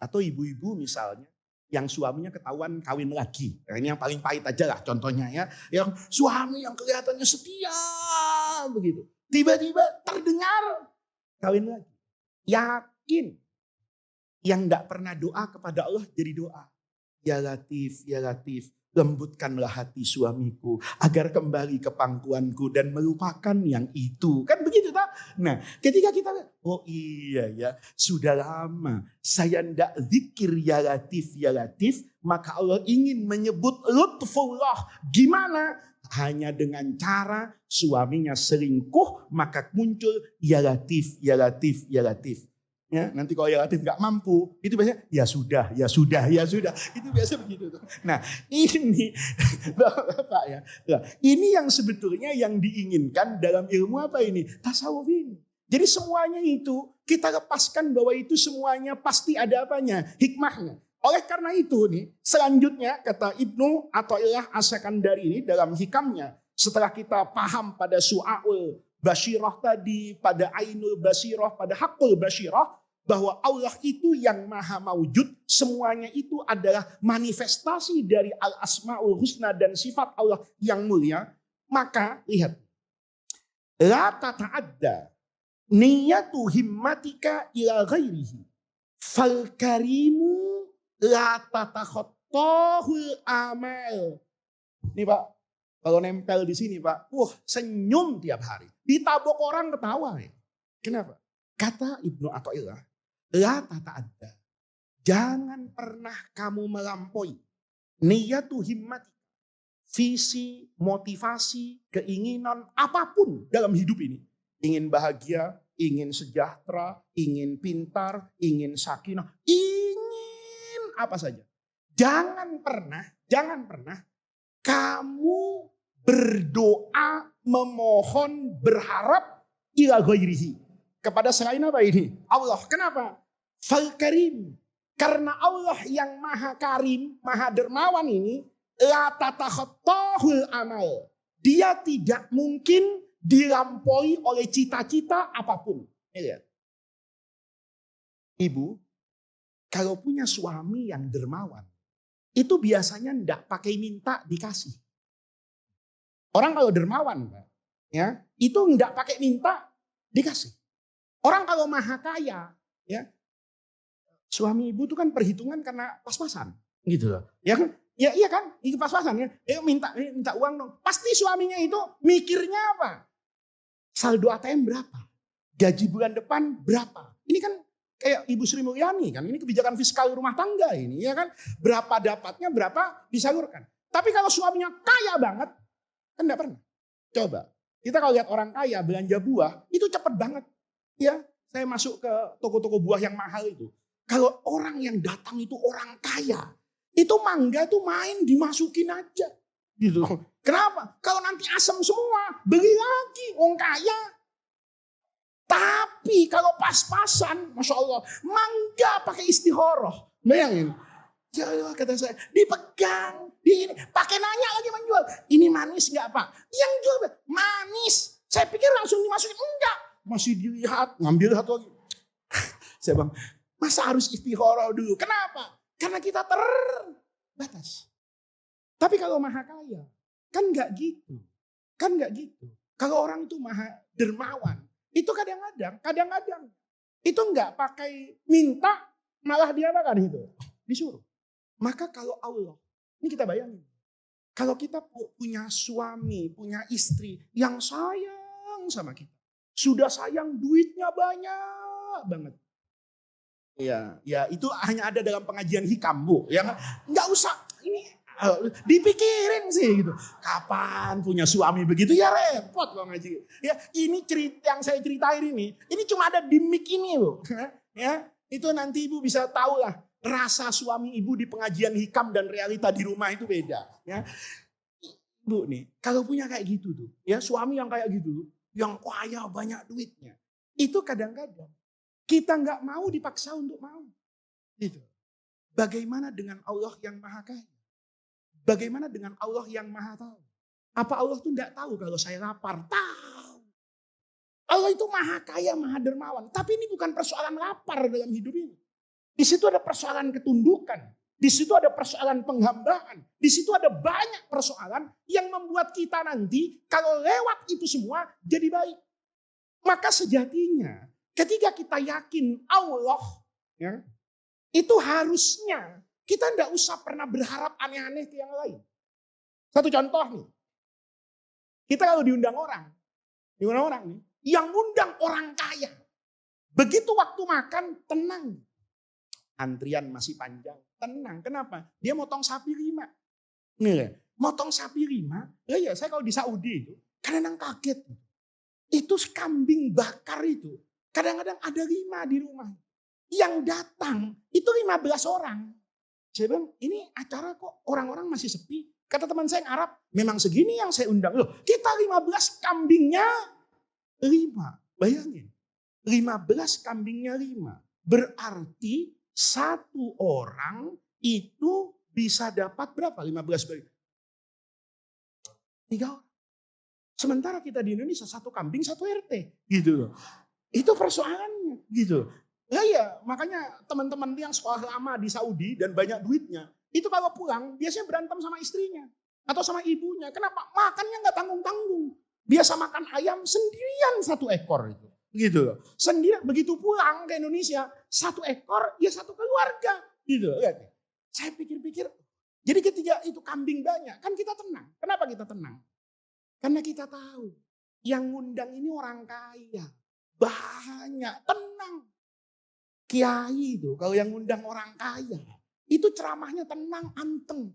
S1: Atau ibu-ibu misalnya, yang suaminya ketahuan kawin lagi. Nah, ini yang paling pahit aja lah contohnya ya. Yang suami yang kelihatannya setia begitu. Tiba-tiba terdengar kawin lagi. Yakin. Yang tidak pernah doa kepada Allah jadi doa. Ya Latif, ya Latif. Lembutkanlah hati suamiku agar kembali ke pangkuanku dan melupakan yang itu. Kan begitu tak? Nah ketika kita, oh iya ya, sudah lama saya ndak zikir ya Latif, maka Allah ingin menyebut lutfullah. Gimana? Hanya dengan cara suaminya selingkuh, maka muncul ya Latif, ya Latif, ya Latif. Ya, nanti kalau ya Latif nggak mampu, itu biasanya ya sudah. Itu biasa begitu tuh. Nah, ini Bapak ya. Nah, ini yang sebetulnya yang diinginkan dalam ilmu apa ini? Tasawuf ini. Jadi semuanya itu kita lepaskan bahwa itu semuanya pasti ada apanya? Hikmahnya. Oleh karena itu nih, selanjutnya kata Ibnu Athaillah As-Sakandari ini dalam hikamnya, setelah kita paham pada Su'aul Basyirah tadi, pada Ainul Basyirah, pada Haqqul Basyirah, bahwa Allah itu yang maha mawujud, semuanya itu adalah manifestasi dari Al-Asma'ul Husna dan sifat Allah yang mulia. Maka lihat, la tata'adda niyatu himmatika ila ghairihi fal karimu la tatakhottahul amal. Ini Pak, kalau nempel di sini Pak, senyum tiap hari. Ditabok orang ketawa. Ya. Kenapa? Kata Ibnu Athaillah, la tata'adda. Jangan pernah kamu melampaui niyatu himmati. Visi, motivasi, keinginan, apapun dalam hidup ini. Ingin bahagia, ingin sejahtera, ingin pintar, ingin sakinah, ingin apa saja. Jangan pernah kamu berdoa, memohon, berharap ila ghairihi. Kepada selain apa ini? Allah. Kenapa? Fal karim. Karena Allah yang maha karim, maha dermawan ini, la tatakhattahul amal. Dia tidak mungkin dilampaui oleh cita-cita apapun. Lihat. Ibu, kalau punya suami yang dermawan, itu biasanya tidak pakai minta dikasih. Orang kalau dermawan, ya, itu tidak pakai minta dikasih. Orang kalau maha kaya, ya, suami ibu itu kan perhitungan karena pas-pasan, gitu loh. Ya kan? Ya iya kan? Itu pas-pasan ya. Minta uang dong. Pasti suaminya itu mikirnya apa? Saldo ATM berapa? Gaji bulan depan berapa? Ini kan kayak Ibu Sri Mulyani kan, ini kebijakan fiskal rumah tangga ini, ya kan? Berapa dapatnya, berapa disalurkan. Tapi kalau suaminya kaya banget, kan enggak pernah. Coba, kita kalau lihat orang kaya belanja buah, itu cepet banget. Ya, saya masuk ke toko-toko buah yang mahal itu. Kalau orang yang datang itu orang kaya, itu mangga tuh main dimasukin aja. Gitu. Kenapa? Kalau nanti asam semua, beli lagi, orang kaya. Tapi kalau pas-pasan, Masya Allah, mangga pakai istihoroh. Bayangin. Ya Allah, kata saya, dipegang, ini, pakai nanya lagi menjual. Ini manis nggak Pak? Yang jual manis. Saya pikir langsung dimasukin, enggak. Masih dilihat, ngambil satu lagi. Saya bilang, masa harus istihoroh dulu? Kenapa? Karena kita terbatas. Tapi kalau maha kaya, kan nggak gitu. Kan nggak gitu. Kalau orang itu maha dermawan, itu kadang-kadang itu nggak pakai minta, malah dia makan itu disuruh. Maka kalau Allah, ini kita bayangin, kalau kita punya suami, punya istri yang sayang sama kita, sudah sayang duitnya banyak banget. Ya itu hanya ada dalam pengajian hikam, Bu. Ya nggak usah ini dipikirin sih gitu. Kapan punya suami begitu ya repot kalau ngaji. Ya ini cerita yang saya ceritain ini cuma ada di mic ini, Bu. Ya, itu nanti Ibu bisa tahu lah rasa suami Ibu di pengajian hikam dan realita di rumah itu beda, ya. Bu nih, kalau punya kayak gitu tuh, ya suami yang kayak gitu, yang kaya banyak duitnya, itu kadang-kadang kita nggak mau dipaksa untuk mau, gitu. Bagaimana dengan Allah yang maha kaya? Bagaimana dengan Allah yang maha tahu? Apa Allah tuh nggak tahu kalau saya lapar? Tahu. Allah itu maha kaya, maha dermawan. Tapi ini bukan persoalan lapar dalam hidup ini. Di situ ada persoalan ketundukan. Di situ ada persoalan penghambaan. Di situ ada banyak persoalan yang membuat kita nanti kalau lewat itu semua jadi baik. Maka sejatinya ketika kita yakin Allah, ya, itu harusnya kita tidak usah pernah berharap aneh-aneh ke yang lain. Satu contoh nih. Kita kalau diundang orang nih, yang undang orang kaya. Begitu waktu makan, tenang. Antrian masih panjang, tenang. Kenapa? Dia motong sapi 5. Nih, motong sapi 5. Ya, saya kalau di Saudi itu, kadang-kadang kaget. Itu kambing bakar itu, kadang-kadang ada 5 di rumah. Yang datang itu 15 orang. Saya bilang, ini acara kok orang-orang masih sepi. Kata teman saya yang Arab, memang segini yang saya undang. Loh, kita 15 kambingnya 5. Bayangin, 15 kambingnya 5. Berarti satu orang itu bisa dapat berapa? 15 kali. 3 orang. Sementara kita di Indonesia satu kambing satu RT. Gitu loh. Itu persoalannya. Gitu. Ya, makanya teman-teman yang sekolah lama di Saudi dan banyak duitnya. Itu kalau pulang biasanya berantem sama istrinya. Atau sama ibunya. Kenapa? Makannya nggak tanggung-tanggung. Biasa makan ayam sendirian 1 ekor itu. Gitu loh. Sendiri begitu pulang ke Indonesia, 1 ekor ya 1 keluarga. Gitu. Lihat. Saya pikir-pikir, jadi ketika itu kambing banyak, kan kita tenang. Kenapa kita tenang? Karena kita tahu yang ngundang ini orang kaya. Banyak, tenang. Kiai itu kalau yang ngundang orang kaya, itu ceramahnya tenang, anteng.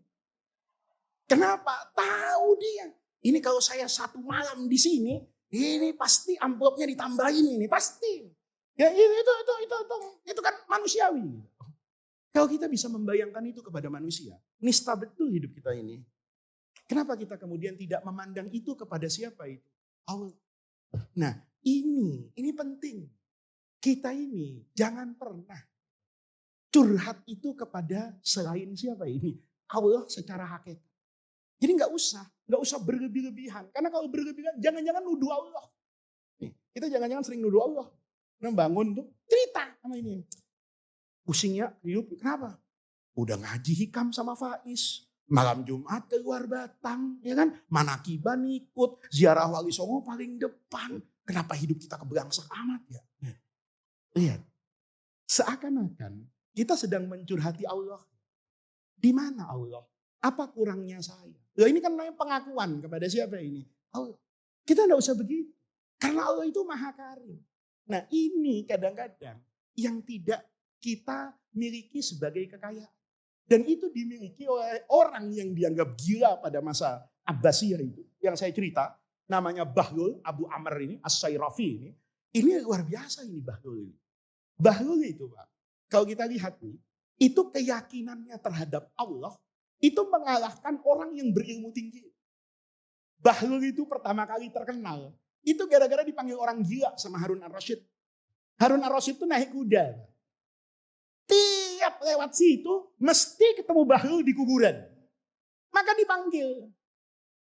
S1: Kenapa? Tahu dia. Ini kalau saya 1 malam di sini, ini pasti amplopnya ditambahin ini, pasti. Ya itu kan manusiawi. Kalau kita bisa membayangkan itu kepada manusia, nista betul hidup kita ini. Kenapa kita kemudian tidak memandang itu kepada siapa itu? Allah. Nah, ini penting. Kita ini jangan pernah curhat itu kepada selain siapa ini? Allah secara hakikat. Jadi nggak usah berlebih-lebihan. Karena kalau berlebihan, jangan-jangan nuduh Allah. Nih, kita jangan-jangan sering nuduh Allah. Bangun tuh cerita sama ini. Pusingnya hidup, kenapa? Udah ngaji hikam sama Faiz. Malam Jumat keluar Batang, ya kan? Manakiban ikut, ziarah Wali Songo paling depan. Kenapa hidup kita keberangsak amat ya? Lihat, seakan-akan kita sedang mencurhati Allah. Di mana Allah? Apa kurangnya saya? Loh, ini kan namanya pengakuan kepada siapa ini? Allah. Kita tidak usah begitu. Karena Allah itu maha karim. Nah ini kadang-kadang yang tidak kita miliki sebagai kekayaan. Dan itu dimiliki oleh orang yang dianggap gila pada masa Abbasiyah itu. Yang saya cerita, namanya Bahlul Abu Amr ini, As-Sayrafi ini. Ini luar biasa ini Bahlul ini. Bahlul itu Pak, kalau kita lihat nih, itu keyakinannya terhadap Allah, itu mengalahkan orang yang berilmu tinggi. Bahlul itu pertama kali terkenal, itu gara-gara dipanggil orang gila sama Harun ar-Rasyid. Harun ar-Rasyid itu naik kuda. Tiap lewat situ, mesti ketemu Bahlul di kuburan. Maka dipanggil.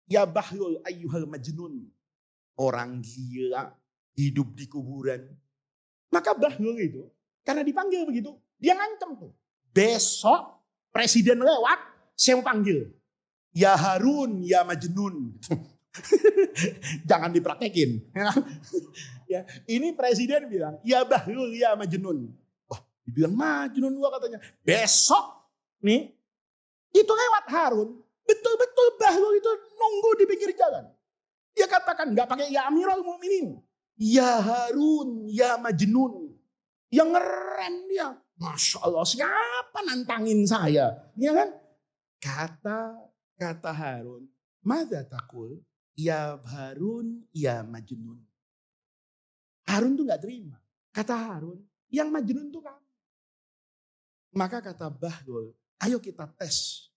S1: Ya Bahlul ayyuhal majnun. Orang gila, hidup di kuburan. Maka Bahlul itu, karena dipanggil begitu, dia ngancam tuh. Besok presiden lewat, saya mau panggil. Ya Harun, ya Majnun. Jangan dipraktekin. Ya, ini presiden bilang, ya Bahlul, ya Majnun. Wah, dibilang Majnun gua katanya. Besok nih, itu lewat Harun. Betul-betul Bahlul itu nunggu di pinggir jalan. Dia katakan, nggak pakai ya Amirul Mukminin. Ya Harun, ya Majnun. Yang ngerem dia. Masya Allah, siapa nantangin saya? Ya kan? Kata Harun, Madza taqul? Ya Harun, ya Majnun. Harun tuh gak terima. Kata Harun, yang Majnun tuh kamu. Maka kata Bahlul, ayo kita tes.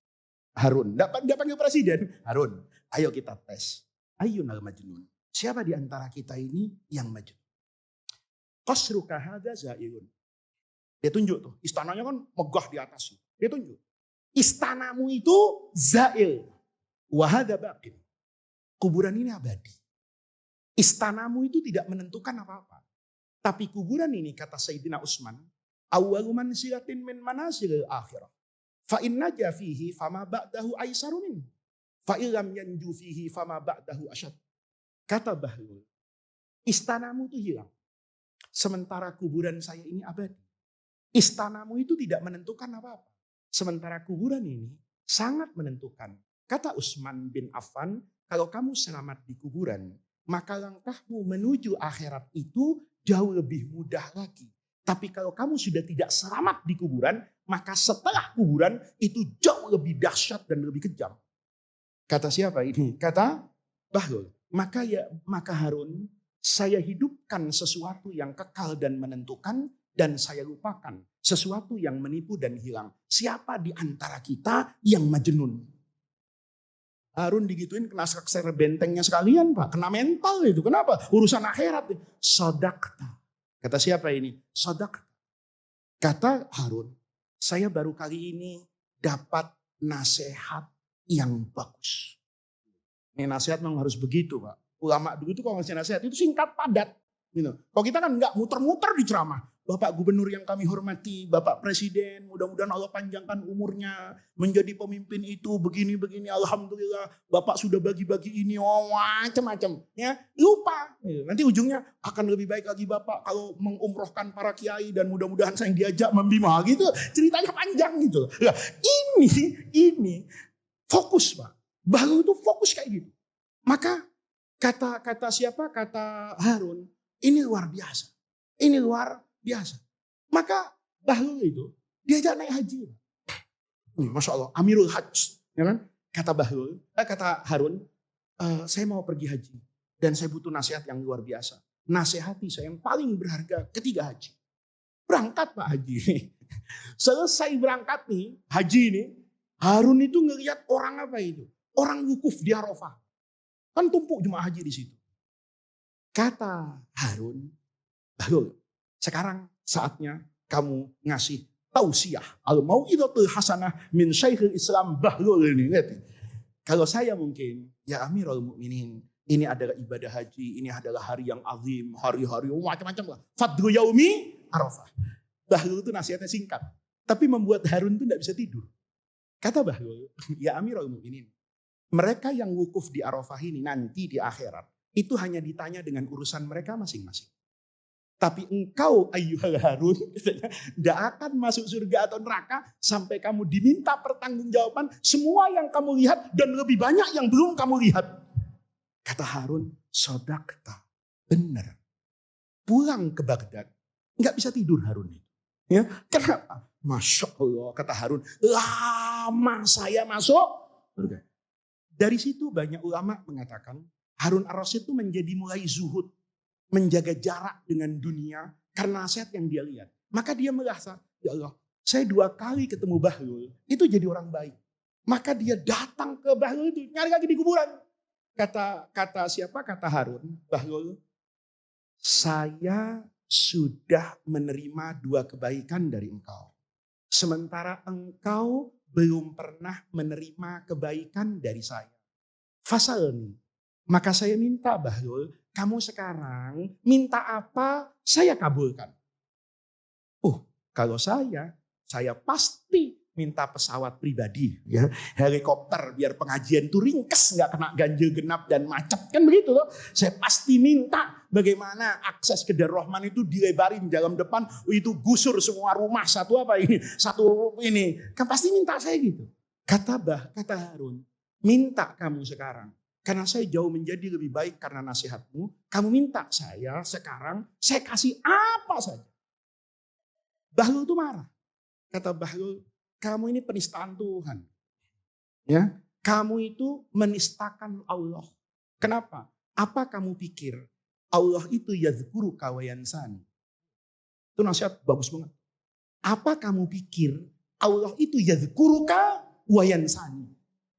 S1: Harun, dia panggil presiden. Harun, ayo kita tes. Ayyunal Majnun. Siapa di antara kita ini yang Majnun? Qasruka hadza zairun. Dia tunjuk tuh, istananya kan megah di atas. Dia tunjuk. Istanamu itu zail. Wahada baqin. Kuburan ini abadi. Istanamu itu tidak menentukan apa-apa. Tapi kuburan ini kata Sayyidina Utsman, awwalu mansilatin min manasilil akhirah. Fa inna jafihi fama ba'dahu aisaru min. Fa illam yanju fihi fama ba'dahu asyad. Kata Bahlul, istanamu itu hilang. Sementara kuburan saya ini abadi. Istanamu itu tidak menentukan apa-apa. Sementara kuburan ini sangat menentukan. Kata Utsman bin Affan, kalau kamu selamat di kuburan, maka langkahmu menuju akhirat itu jauh lebih mudah lagi. Tapi kalau kamu sudah tidak selamat di kuburan, maka setelah kuburan itu jauh lebih dahsyat dan lebih kejam. Kata siapa ini? Kata Bahlul. Maka Harun, saya hidupkan sesuatu yang kekal dan menentukan, dan saya lupakan sesuatu yang menipu dan hilang. Siapa di antara kita yang majnun? Harun digituin kena sekser bentengnya sekalian Pak. Kena mental itu. Kenapa? Urusan akhirat. Sodakta. Kata siapa ini? Sodakta. Kata Harun, saya baru kali ini dapat nasihat yang bagus. Ini nasihat memang harus begitu Pak. Ulama dulu itu kalau ngasih nasihat itu singkat padat. Gitu. Kalau kita kan nggak muter-muter di ceramah. Bapak Gubernur yang kami hormati, Bapak Presiden, mudah-mudahan Allah panjangkan umurnya, menjadi pemimpin itu begini-begini, alhamdulillah, Bapak sudah bagi-bagi ini, oh, macam-macam, ya lupa. Nanti ujungnya akan lebih baik lagi Bapak kalau mengumrohkan para kiai dan mudah-mudahan saya yang diajak membima, gitu, ceritanya panjang gitu. Nah, ini fokus Pak, baru itu fokus kayak gitu. Maka kata siapa? Kata Harun, ini luar biasa, ini luar biasa. Maka Bahlul itu diajak naik haji. Masya Allah, Amirul Hajj. Ya kan? Kata Bahlul, kata Harun, saya mau pergi haji. Dan saya butuh nasihat yang luar biasa. Nasihati saya yang paling berharga ketika haji. Berangkat Pak Haji. Selesai berangkat nih, haji ini, Harun itu ngelihat orang apa itu? orang wukuf di Arafah. Kan tumpuk jemaah haji di situ. Kata Harun, Bahlul, sekarang saatnya kamu ngasih tausiah. Al-mau'izatul hasanah min Syekhul Islam Bahlul ini. Lihat. Kalau saya mungkin, ya Amirul Mukminin, ini adalah ibadah haji, ini adalah hari yang azim, hari-hari macam-macam lah. Fadlu yaumi Arafah. Bahlul itu nasihatnya singkat, tapi membuat Harun itu tidak bisa tidur. Kata Bahlul, ya Amirul Mukminin, mereka yang wukuf di Arafah ini nanti di akhirat, itu hanya ditanya dengan urusan mereka masing-masing. Tapi engkau ayyuhal Harun tidak akan masuk surga atau neraka sampai kamu diminta pertanggungjawaban semua yang kamu lihat dan lebih banyak yang belum kamu lihat. Kata Harun, sodakta, benar. Pulang ke Baghdad, nggak bisa tidur Harun itu. Ya, kenapa? Masya Allah, kata Harun, lama saya masuk surga. Dari situ banyak ulama mengatakan Harun ar-Rasyid itu menjadi mulai zuhud, menjaga jarak dengan dunia karena nasihat yang dia lihat. Maka dia merasa, ya Allah, saya 2 kali ketemu Bahlul, itu jadi orang baik. Maka dia datang ke Bahlul itu, nyari lagi di kuburan. Kata siapa? Kata Harun, Bahlul, saya sudah menerima 2 kebaikan dari engkau. Sementara engkau belum pernah menerima kebaikan dari saya. Fasalni. Maka saya minta Bahlul, kamu sekarang minta apa, saya kabulkan. Kalau saya pasti minta pesawat pribadi, ya, helikopter biar pengajian itu ringkes, nggak kena ganjil genap dan macet, kan begitu loh. Saya pasti minta bagaimana akses ke Darul Rahman itu dilebarin jalan depan, itu gusur semua rumah satu ini, kan pasti minta saya gitu. Kata Harun, minta kamu sekarang. Karena saya jauh menjadi lebih baik karena nasihatmu. Kamu minta saya sekarang, saya kasih apa saja. Bahlul itu marah. Kata Bahlul, kamu ini penistaan Tuhan. Ya, kamu itu menistakan Allah. Kenapa? Apa kamu pikir Allah itu yadhkuruka wa yansani? Itu nasihat bagus banget. Apa kamu pikir Allah itu yadhkuruka wa yansani?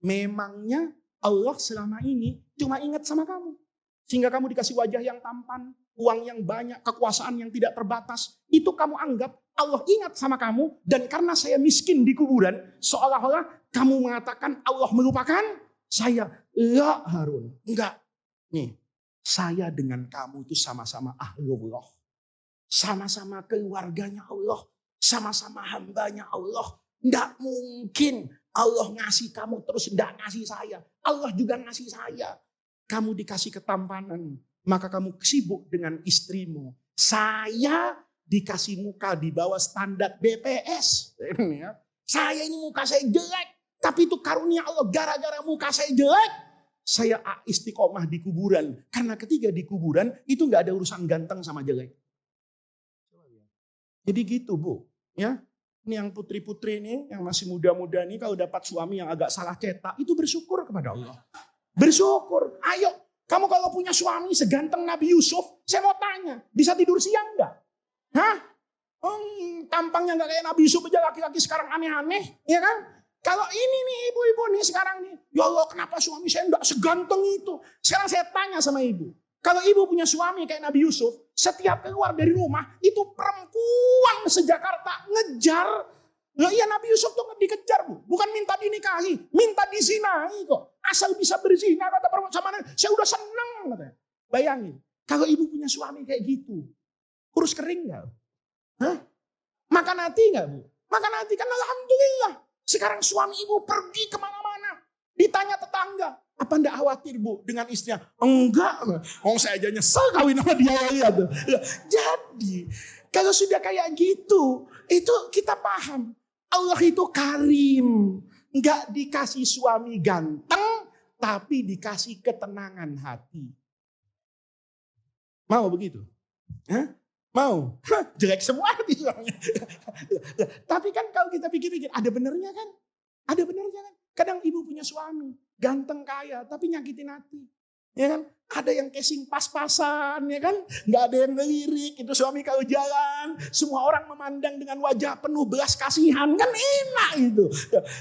S1: Memangnya Allah selama ini cuma ingat sama kamu. Sehingga kamu dikasih wajah yang tampan, uang yang banyak, kekuasaan yang tidak terbatas. Itu kamu anggap Allah ingat sama kamu. Dan karena saya miskin di kuburan, seolah-olah kamu mengatakan Allah melupakan saya. Ya Harun, enggak. Nih, saya dengan kamu itu sama-sama ahlullah. Sama-sama keluarganya Allah. Sama-sama hambanya Allah. Enggak mungkin Allah ngasih kamu terus enggak ngasih saya. Allah juga ngasih saya. Kamu dikasih ketampanan, maka kamu sibuk dengan istrimu. Saya dikasih muka di bawah standar BPS. Saya ini muka saya jelek, tapi itu karunia Allah. Gara-gara muka saya jelek, saya istiqomah di kuburan. Karena ketika di kuburan, itu nggak ada urusan ganteng sama jelek. Jadi gitu Bu. Ya, ini yang putri-putri ini, yang masih muda-muda ini, kalau dapat suami yang agak salah cetak, itu bersyukur kepada Allah. Bersyukur. Ayo, kamu kalau punya suami seganteng Nabi Yusuf, saya mau tanya, bisa tidur siang enggak? Hah? Tampangnya enggak kayak Nabi Yusuf aja, laki-laki sekarang aneh-aneh, ya kan? Kalau ini nih ibu-ibu nih sekarang nih, ya Allah kenapa suami saya enggak seganteng itu? Sekarang saya tanya sama ibu, kalau ibu punya suami kayak Nabi Yusuf, setiap keluar dari rumah, itu perempuan se-Jakarta ngejar. Loh iya Nabi Yusuf tuh dikejar Bu, bukan minta dinikahi, minta dizinai kok. Asal bisa berzina kata perempuan sama saya udah seneng katanya. Bayangin, kalau ibu punya suami kayak gitu, kurus kering nggak? Hah? Makan hati nggak Bu? Makan hati kan alhamdulillah. Sekarang suami ibu pergi kemana-mana, ditanya tetangga, apa enggak khawatir Bu dengan istrinya? Enggak, saya aja nyesel kawin sama dia lihat. Jadi kalau sudah kayak gitu, itu kita paham. Allah itu karim. Enggak dikasih suami ganteng, tapi dikasih ketenangan hati. Mau begitu? Hah? Mau? Jelek semua hati suaminya. Tapi kan kalau kita pikir-pikir, ada benernya kan? Ada benernya kan? Kadang ibu punya suami, ganteng kaya, tapi nyakitin hati. Ya kan? Ada yang casing pas-pasan, ya kan? Nggak ada yang ngelirik. Itu suami kalau jalan, semua orang memandang dengan wajah penuh belas kasihan. Kan enak itu.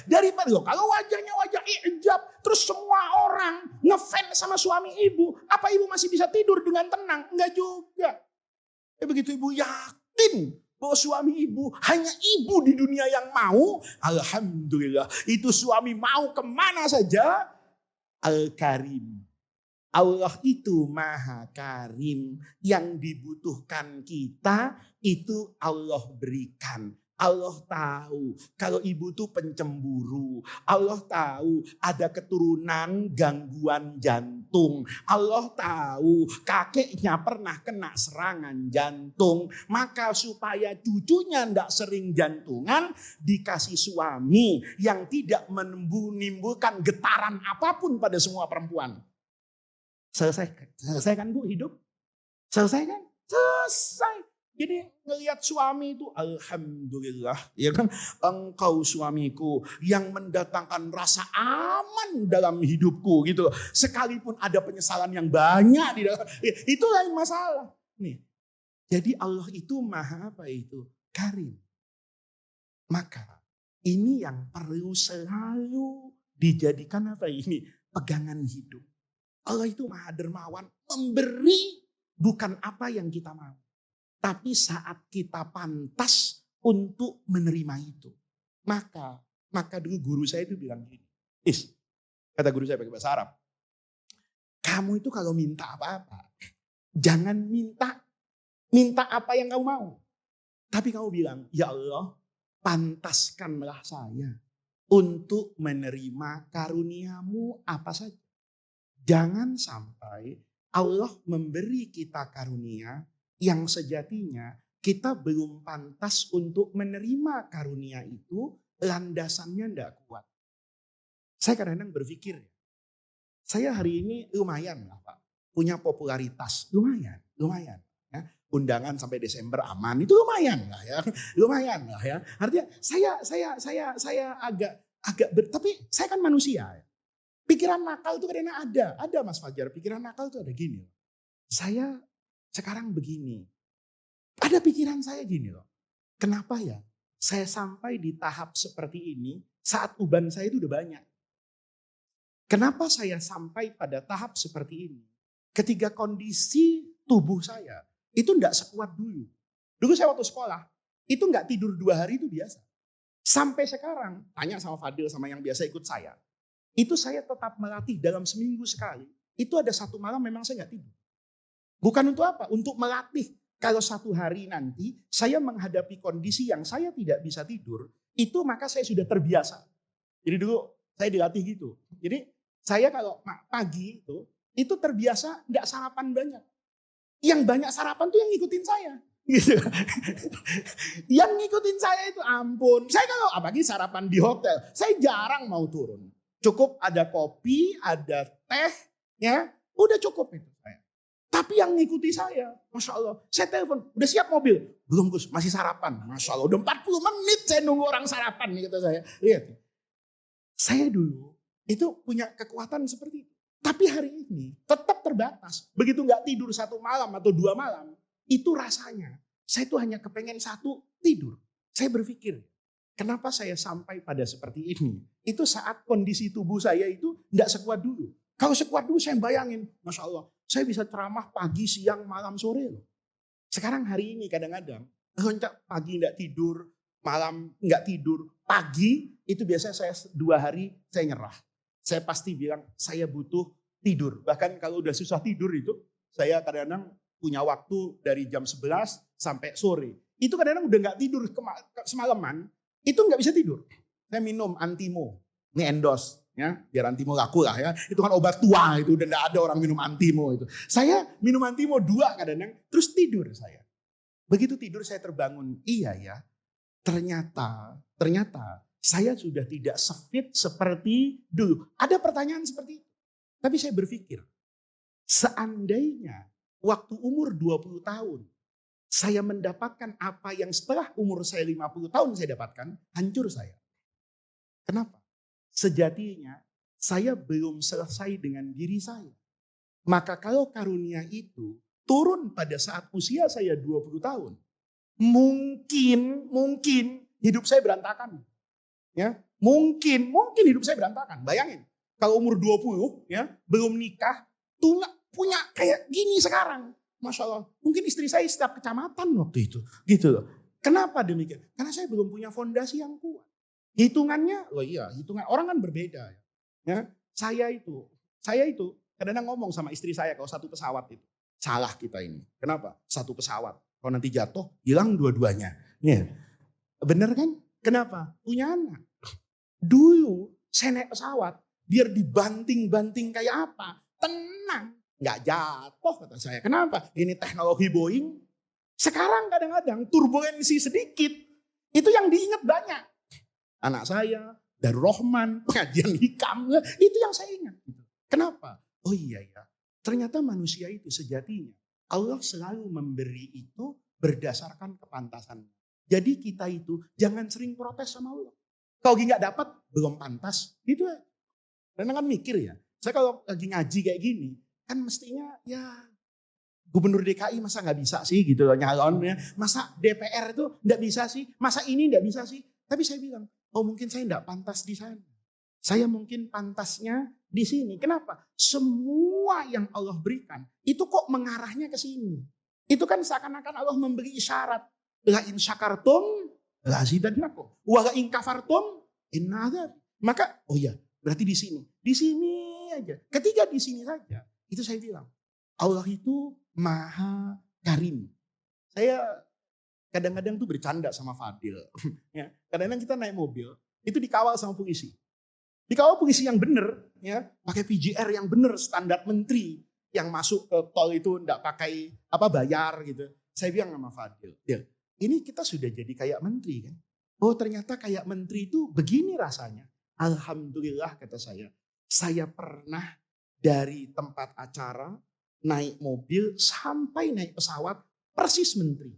S1: Daripada loh, kalau wajahnya wajah ijab, terus semua orang ngefans sama suami ibu, apa ibu masih bisa tidur dengan tenang? Enggak juga. Begitu ibu yakin bahwa suami ibu hanya ibu di dunia yang mau, alhamdulillah. Itu suami mau kemana saja, Al-Karim. Allah itu maha karim. Yang dibutuhkan kita itu Allah berikan. Allah tahu kalau ibu tuh pencemburu. Allah tahu ada keturunan gangguan jantung. Allah tahu kakeknya pernah kena serangan jantung. Maka supaya cucunya tidak sering jantungan, dikasih suami yang tidak menimbulkan getaran apapun pada semua perempuan. Selesai kan Bu hidup? Selesai kan? Selesai. Jadi ngelihat suami itu alhamdulillah, ya kan, engkau suamiku yang mendatangkan rasa aman dalam hidupku gitu. Sekalipun ada penyesalan yang banyak di dalam, itu lain masalah. Nih. Jadi Allah itu maha apa itu? Karim. Maka ini yang perlu selalu dijadikan apa ini? Pegangan hidup. Allah itu maha dermawan, memberi bukan apa yang kita mau. Tapi saat kita pantas untuk menerima itu. Maka dulu guru saya itu bilang gini. Kata guru saya pakai bahasa Arab. Kamu itu kalau minta apa-apa, jangan minta apa yang kamu mau. Tapi kamu bilang, ya Allah, pantaskanlah saya untuk menerima karuniamu apa saja. Jangan sampai Allah memberi kita karunia yang sejatinya kita belum pantas untuk menerima karunia itu, landasannya tidak kuat. Saya kadang-kadang berpikir, saya hari ini lumayan lah Pak, punya popularitas, lumayan. Ya. Undangan sampai Desember aman, itu lumayan lah ya, lumayan lah ya. Artinya saya agak tapi saya kan manusia ya. Pikiran nakal itu kadang-kadang ada Mas Fajar. Pikiran nakal itu ada gini. Saya sekarang begini. Ada pikiran saya gini loh. Kenapa ya saya sampai di tahap seperti ini saat uban saya itu udah banyak. Kenapa saya sampai pada tahap seperti ini? Ketika kondisi tubuh saya itu tidak sekuat dulu. Dulu saya waktu sekolah, itu nggak tidur 2 hari itu biasa. Sampai sekarang, tanya sama Fadil sama yang biasa ikut saya. Itu saya tetap melatih dalam seminggu sekali. Itu ada 1 malam memang saya nggak tidur. Bukan untuk apa? Untuk melatih. Kalau 1 hari nanti saya menghadapi kondisi yang saya tidak bisa tidur, itu maka saya sudah terbiasa. Jadi dulu saya dilatih gitu. Jadi saya kalau pagi itu terbiasa nggak sarapan banyak. Yang banyak sarapan tuh yang ngikutin saya. Gitu. Yang ngikutin saya itu ampun. Saya kalau apalagi sarapan di hotel, saya jarang mau turun. Cukup ada kopi, ada teh, ya udah cukup itu saya. Tapi yang ngikuti saya, Masya Allah, saya telepon, udah siap mobil? Belum Gus, masih sarapan. Masya Allah, udah 40 menit saya nunggu orang sarapan gitu saya. Lihat, saya dulu itu punya kekuatan seperti itu. Tapi hari ini tetap terbatas. Begitu nggak tidur 1 malam atau 2 malam, itu rasanya saya tuh hanya kepengen 1 tidur. Saya berpikir, kenapa saya sampai pada seperti ini? Itu saat kondisi tubuh saya itu tidak sekuat dulu. Kalau sekuat dulu saya bayangin, Masya Allah, saya bisa ceramah pagi, siang, malam, sore loh. Sekarang hari ini kadang-kadang, pagi tidak tidur, malam nggak tidur, pagi itu biasanya saya 2 hari saya nyerah. Saya pasti bilang saya butuh tidur. Bahkan kalau udah susah tidur itu, saya kadang-kadang punya waktu dari jam 11 sampai sore. Itu kadang-kadang udah nggak tidur semalaman, itu nggak bisa tidur. Saya minum Antimo, ini endorse, ya biar Antimo laku lah ya. Itu kan obat tua itu, udah nggak ada orang minum Antimo itu. Saya minum Antimo 2 kadang-kadang, terus tidur saya. Begitu tidur saya terbangun, iya ya, ternyata saya sudah tidak sefit seperti dulu. Ada pertanyaan seperti itu. Tapi saya berpikir, seandainya waktu umur 20 tahun, saya mendapatkan apa yang setelah umur saya 50 tahun saya dapatkan, hancur saya. Kenapa? Sejatinya saya belum selesai dengan diri saya. Maka kalau karunia itu turun pada saat usia saya 20 tahun, mungkin hidup saya berantakan. Ya, mungkin hidup saya berantakan. Bayangin, kalau umur 20 ya, belum nikah, tuh nggak punya kayak gini sekarang. Masya Allah. Mungkin istri saya setiap kecamatan waktu itu. Gitu loh. Kenapa demikian? Karena saya belum punya fondasi yang kuat. Hitungannya, oh iya, hitungan orang kan berbeda. Ya, saya itu kadang-kadang ngomong sama istri saya kalau satu pesawat itu. Salah kita ini. Kenapa? Satu pesawat. Kalau nanti jatuh, hilang dua-duanya. Ya. Bener kan? Kenapa? Punya anak. Dulu saya naik pesawat, biar dibanting-banting kayak apa. Tenang. Nggak jatuh kata saya. Kenapa? Ini teknologi Boeing. Sekarang kadang-kadang turbulensi sedikit. Itu yang diingat banyak. Anak saya, Darul Rahman, pengajian hikam. Itu yang saya ingat. Kenapa? Oh iya ya. Ternyata manusia itu sejatinya. Allah selalu memberi itu berdasarkan kepantasannya. Jadi kita itu jangan sering protes sama Allah. Kalau nggak dapat, belum pantas. Gitu ya. Karena kan mikir ya. Saya kalau lagi ngaji kayak gini, kan mestinya ya Gubernur DKI masa nggak bisa sih gitu loh nyalonnya. Masa DPR itu nggak bisa sih. Masa ini nggak bisa sih. Tapi saya bilang, oh mungkin saya nggak pantas di sana. Saya mungkin pantasnya di sini. Kenapa? Semua yang Allah berikan itu kok mengarahnya ke sini. Itu kan seakan-akan Allah memberi isyarat. La in syakartum la azidannakum. Wa la in kafartum inna adzab. Maka oh ya, berarti di sini. Di sini aja. Ketika di sini saja, itu saya bilang Allah itu Maha Karim. Saya kadang-kadang tuh bercanda sama Fadil. Ya, kadang-kadang kita naik mobil, itu dikawal sama polisi. Dikawal polisi yang benar, ya, pakai PJR yang benar, standar menteri. Yang masuk ke tol itu enggak pakai bayar gitu. Saya bilang sama Fadil, ya, ini kita sudah jadi kayak menteri kan. Oh ternyata kayak menteri itu begini rasanya. Alhamdulillah kata saya pernah dari tempat acara, naik mobil, sampai naik pesawat, persis menteri.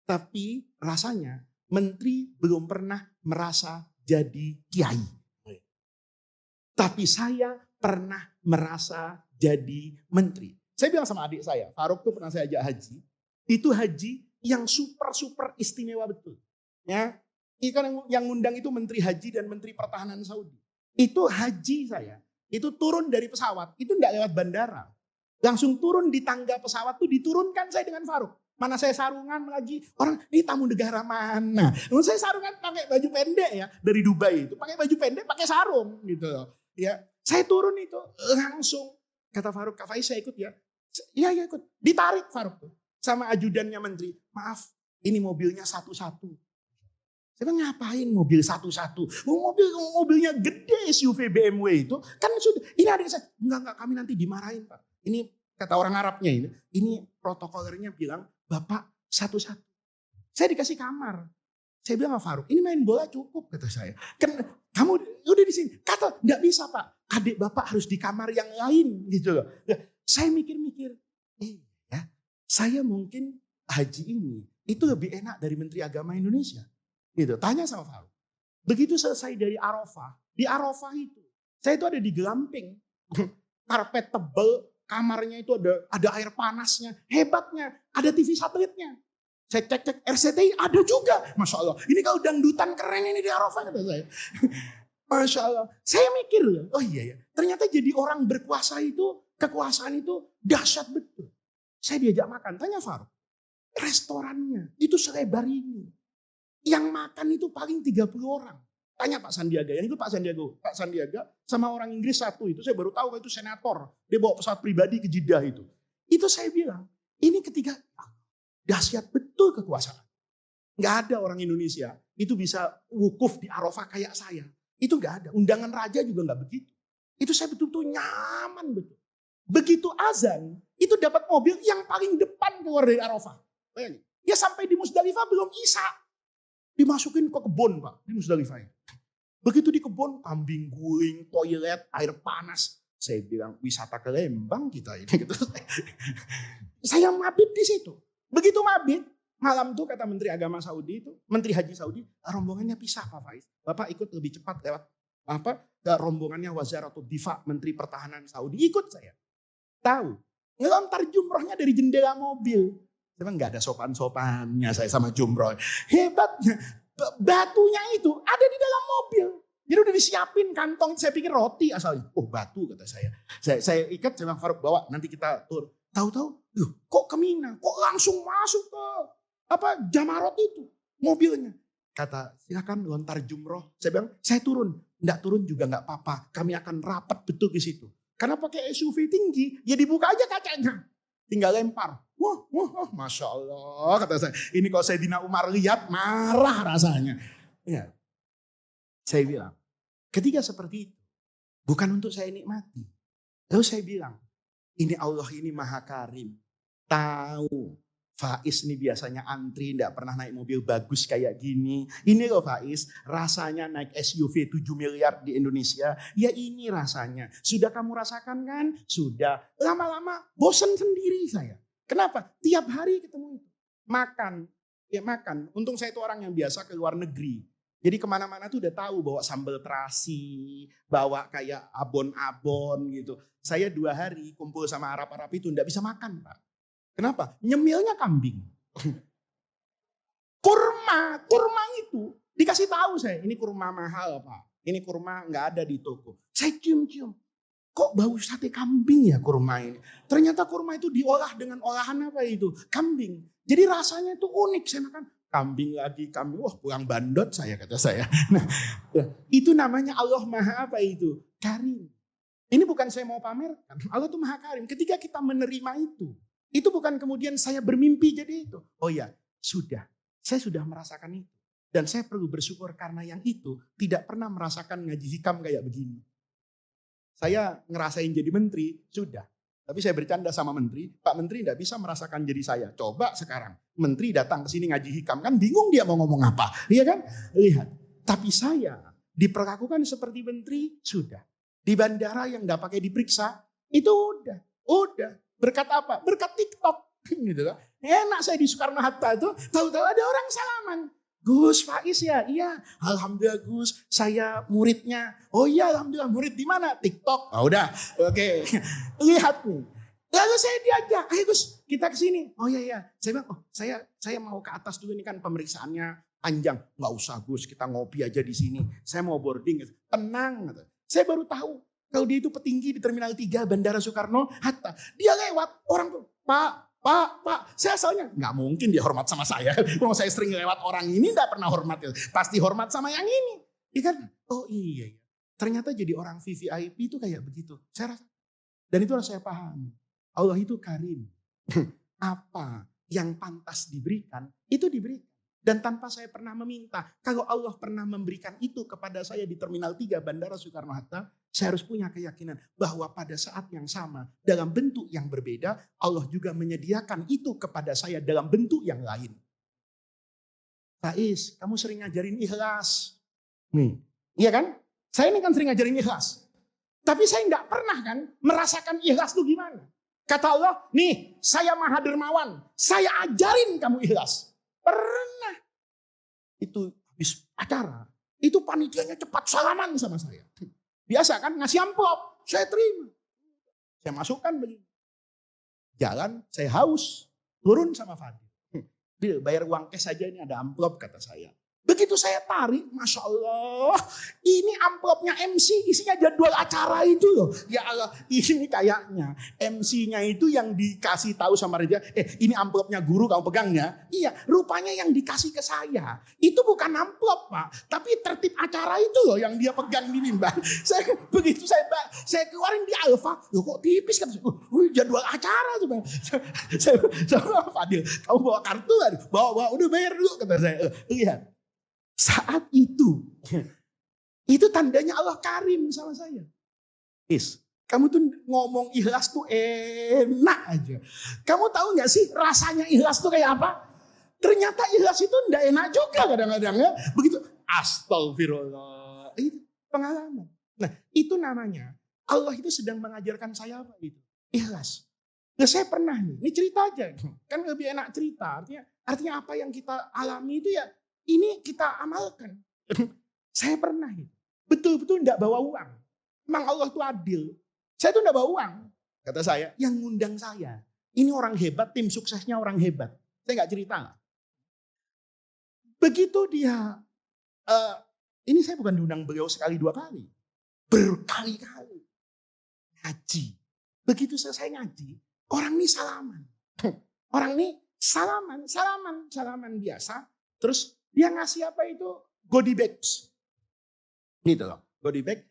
S1: Tapi rasanya menteri belum pernah merasa jadi kiai. Tapi saya pernah merasa jadi menteri. Saya bilang sama adik saya, Faruk tuh pernah saya ajak haji. Itu haji yang super istimewa betul. Ya, ikan yang ngundang itu Menteri Haji dan Menteri Pertahanan Saudi. Itu haji saya, itu turun dari pesawat, itu enggak lewat bandara. Langsung turun di tangga pesawat tuh diturunkan saya dengan Faruk. Mana saya sarungan lagi, orang ini tamu negara mana? Saya sarungan pakai baju pendek ya dari Dubai itu, pakai baju pendek, pakai sarung gitu loh. Ya, saya turun itu langsung kata Faruk, Kak Faiz saya ikut ya. Iya ya ikut. Ditarik Faruk tuh sama ajudannya menteri. Maaf, ini mobilnya satu-satu. Saya bilang ngapain mobil satu-satu? Mobilnya gede SUV BMW itu kan sudah. Ini adik saya, enggak kami nanti dimarahin Pak. Ini kata orang Arabnya ini protokolernya bilang Bapak satu-satu. Saya dikasih kamar. Saya bilang sama Faruk, ini main bola cukup kata saya. Kan kamu udah di sini. Kata nggak bisa Pak. Adik Bapak harus di kamar yang lain gitu loh. Ya, saya mikir-mikir, ya, saya mungkin haji ini itu lebih enak dari Menteri Agama Indonesia. Gitu. Tanya sama Faruk. Begitu selesai dari Arafah, di Arafah itu, saya itu ada di glamping, karpet tebel, kamarnya itu ada air panasnya, hebatnya, ada TV satelitnya. Saya cek RCTI ada juga, masya Allah. Ini kalau dangdutan keren ini di Arafah kata saya. Masya Allah. Saya mikir, oh iya ya, ternyata jadi orang berkuasa itu, kekuasaan itu dahsyat betul. Saya diajak makan, tanya Faruk, restorannya itu selebar ini. Yang makan itu paling 30 orang. Tanya Pak Sandiaga, yang itu Pak Sandiaga sama orang Inggris satu itu, saya baru tahu itu senator. Dia bawa pesawat pribadi ke Jeddah itu. Itu saya bilang, ini ketika dahsyat betul kekuasaan. Nggak ada orang Indonesia itu bisa wukuf di Arafah kayak saya. Itu nggak ada. Undangan raja juga nggak begitu. Itu saya betul-betul nyaman betul. Begitu azan, itu dapat mobil yang paling depan keluar dari Arafah. Bayangin. Dia sampai di Musdalifah belum isya. Dimasukin ke kebun Pak, di Musdalifah. Begitu di kebun, kambing guling, toilet, air panas. Saya bilang, wisata ke Lembang kita ini. Saya mabit di situ. Begitu mabit, malam tuh kata Menteri Agama Saudi itu, Menteri Haji Saudi, rombongannya pisah Pak Faiz. Bapak ikut lebih cepat lewat rombongannya Wazaratul Difa, Menteri Pertahanan Saudi, ikut saya. Tahu. Ngelontar jumrohnya dari jendela mobil. Memang nggak ada sopan-sopannya saya sama jumroh. Hebatnya batunya itu ada di dalam mobil. Jadi udah disiapin kantong. Saya pikir roti asalnya. Oh batu kata saya. Saya ikat sama Faruk bawa. Nanti kita tur. Tahu-tahu, kok kemina? Kok langsung masuk ke Jamarot itu mobilnya? Kata silakan lontar jumroh. Saya bilang saya turun. Nggak turun juga nggak apa-apa. Kami akan rapat betul di situ. Karena pakai SUV tinggi, ya dibuka aja kacanya. Tinggal lempar. Wah, Masya Allah. Kata saya, ini kalau Sayyidina Umar lihat, marah rasanya. Ya. Saya bilang, ketika seperti itu, bukan untuk saya nikmati. Lalu saya bilang, ini Allah ini maha karim. Tahu, Faiz ini biasanya antri, tidak pernah naik mobil bagus kayak gini. Ini loh Faiz, rasanya naik SUV 7 miliar di Indonesia. Ya ini rasanya. Sudah kamu rasakan kan? Sudah. Lama-lama bosen sendiri saya. Kenapa? Tiap hari ketemu itu. Makan. Ya makan. Untung saya itu orang yang biasa ke luar negeri. Jadi kemana-mana tuh udah tahu bawa sambal terasi, bawa kayak abon-abon gitu. Saya 2 hari kumpul sama Arab-Arab itu tidak bisa makan Pak. Kenapa? Nyemilnya kambing. Kurma itu dikasih tahu saya, ini kurma mahal Pak. Ini kurma nggak ada di toko. Saya cium-cium. Kok bau sate kambing ya kurma ini? Ternyata kurma itu diolah dengan olahan apa itu? Kambing. Jadi rasanya itu unik. Saya makan kambing lagi, kambing. Wah pulang bandot saya kata saya. Nah, itu namanya Allah Maha apa itu? Karim. Ini bukan saya mau pamerkan. Allah tuh Maha Karim. Ketika kita menerima itu bukan kemudian saya bermimpi jadi itu. Oh ya, sudah. Saya sudah merasakan itu. Dan saya perlu bersyukur karena yang itu tidak pernah merasakan ngaji hikam kayak begini. Saya ngerasain jadi menteri, sudah. Tapi saya bercanda sama menteri, Pak Menteri tidak bisa merasakan jadi saya. Coba sekarang, menteri datang ke sini ngaji hikam, kan bingung dia mau ngomong apa. Iya kan? Lihat. Tapi saya diperlakukan seperti menteri, sudah. Di bandara yang tidak pakai diperiksa, itu udah. Berkat apa? Berkat TikTok. Gitu kan. Enak saya di Soekarno-Hatta itu, tahu-tahu ada orang salaman. Gus Faiz ya? Iya. Alhamdulillah Gus, saya muridnya. Oh iya, alhamdulillah murid di mana? TikTok. Oh udah, oke. Lihat nih. Lalu saya diajak, ayo Gus, kita ke sini. Oh iya. Saya bilang, saya mau ke atas dulu, ini kan pemeriksaannya panjang. Nggak usah Gus, kita ngopi aja di sini. Saya mau boarding. Tenang. Saya baru tahu. Kalau dia itu petinggi di Terminal 3 Bandara Soekarno-Hatta. Dia lewat, orang tuh, Pak, saya asalnya nggak mungkin dia hormat sama saya. Kalau saya sering lewat orang ini nggak pernah hormat. Pasti hormat sama yang ini. Iya kan? Oh iya. Ternyata jadi orang VVIP itu kayak begitu. Saya rasa. Dan itu harus saya pahami. Allah itu karim. Apa yang pantas diberikan, itu diberikan. Dan tanpa saya pernah meminta. Kalau Allah pernah memberikan itu kepada saya di Terminal 3 Bandara Soekarno-Hatta, saya harus punya keyakinan bahwa pada saat yang sama, dalam bentuk yang berbeda, Allah juga menyediakan itu kepada saya dalam bentuk yang lain. Faiz, kamu sering ngajarin ikhlas. Iya kan? Saya ini kan sering ngajarin ikhlas. Tapi saya enggak pernah kan merasakan ikhlas itu gimana. Kata Allah, nih saya maha dermawan, saya ajarin kamu ikhlas. Pernah. Itu habis acara. Itu panitianya cepat salaman sama saya. Biasa kan ngasih amplop. Saya terima. Saya masukkan begini. Jalan saya haus. Turun sama Fadil. Bil, bayar uang cash saja ini ada amplop kata saya. Begitu saya tarik, Masya Allah, ini amplopnya MC, isinya jadwal acara itu loh. Ya Allah, ini kayaknya MC-nya itu yang dikasih tahu sama Raja, ini amplopnya guru kamu pegang ya. Iya, rupanya yang dikasih ke saya. Itu bukan amplop Pak, tapi tertib acara itu loh yang dia pegang di mimbar. Begitu saya keluarin di Alfa, loh kok tipis kan? Jadwal acara tuh Bang. Saya Fadil, kamu bawa kartu kan? Bawa, udah bayar dulu kata saya. Lihat. Saat itu tandanya Allah karim sama saya. Kamu tuh ngomong ikhlas tuh enak aja. Kamu tahu gak sih rasanya ikhlas tuh kayak apa? Ternyata ikhlas itu enggak enak juga kadang-kadang ya. Begitu, astagfirullah. Itu pengalaman. Nah itu namanya, Allah itu sedang mengajarkan saya apa itu? Ikhlas. Nah saya pernah nih, ini cerita aja. Kan lebih enak cerita. Artinya apa yang kita alami itu ya, ini kita amalkan. Saya pernah betul-betul enggak bawa uang. Memang Allah itu adil. Saya tuh enggak bawa uang. Kata saya, yang ngundang saya. Ini orang hebat, tim suksesnya orang hebat. Saya nggak cerita lah. Begitu dia, ini saya bukan diundang beliau sekali dua kali. Berkali-kali. Ngaji. Begitu selesai ngaji, orang ini salaman. Orang ini salaman biasa. Terus dia ngasih apa itu? Goodie bags. Gitu loh, goodie bag.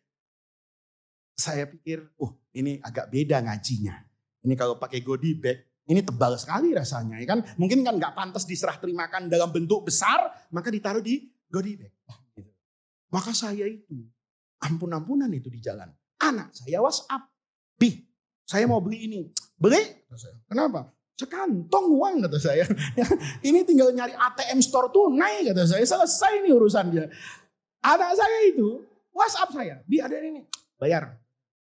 S1: Saya pikir, ini agak beda ngajinya. Ini kalau pakai goodie bag, ini tebal sekali rasanya. Ya kan? Mungkin kan nggak pantas diserah terimakan dalam bentuk besar, maka ditaruh di goodie bag. Gitu. Maka saya itu, ampun-ampunan itu di jalan. Anak saya WhatsApp. Bi, saya mau beli ini. Beli? Kenapa? Sekantong uang kata saya. Ini tinggal nyari ATM store tunai kata saya. Selesai nih urusannya. Anak saya itu WhatsApp saya. Bi ada ini. Bayar.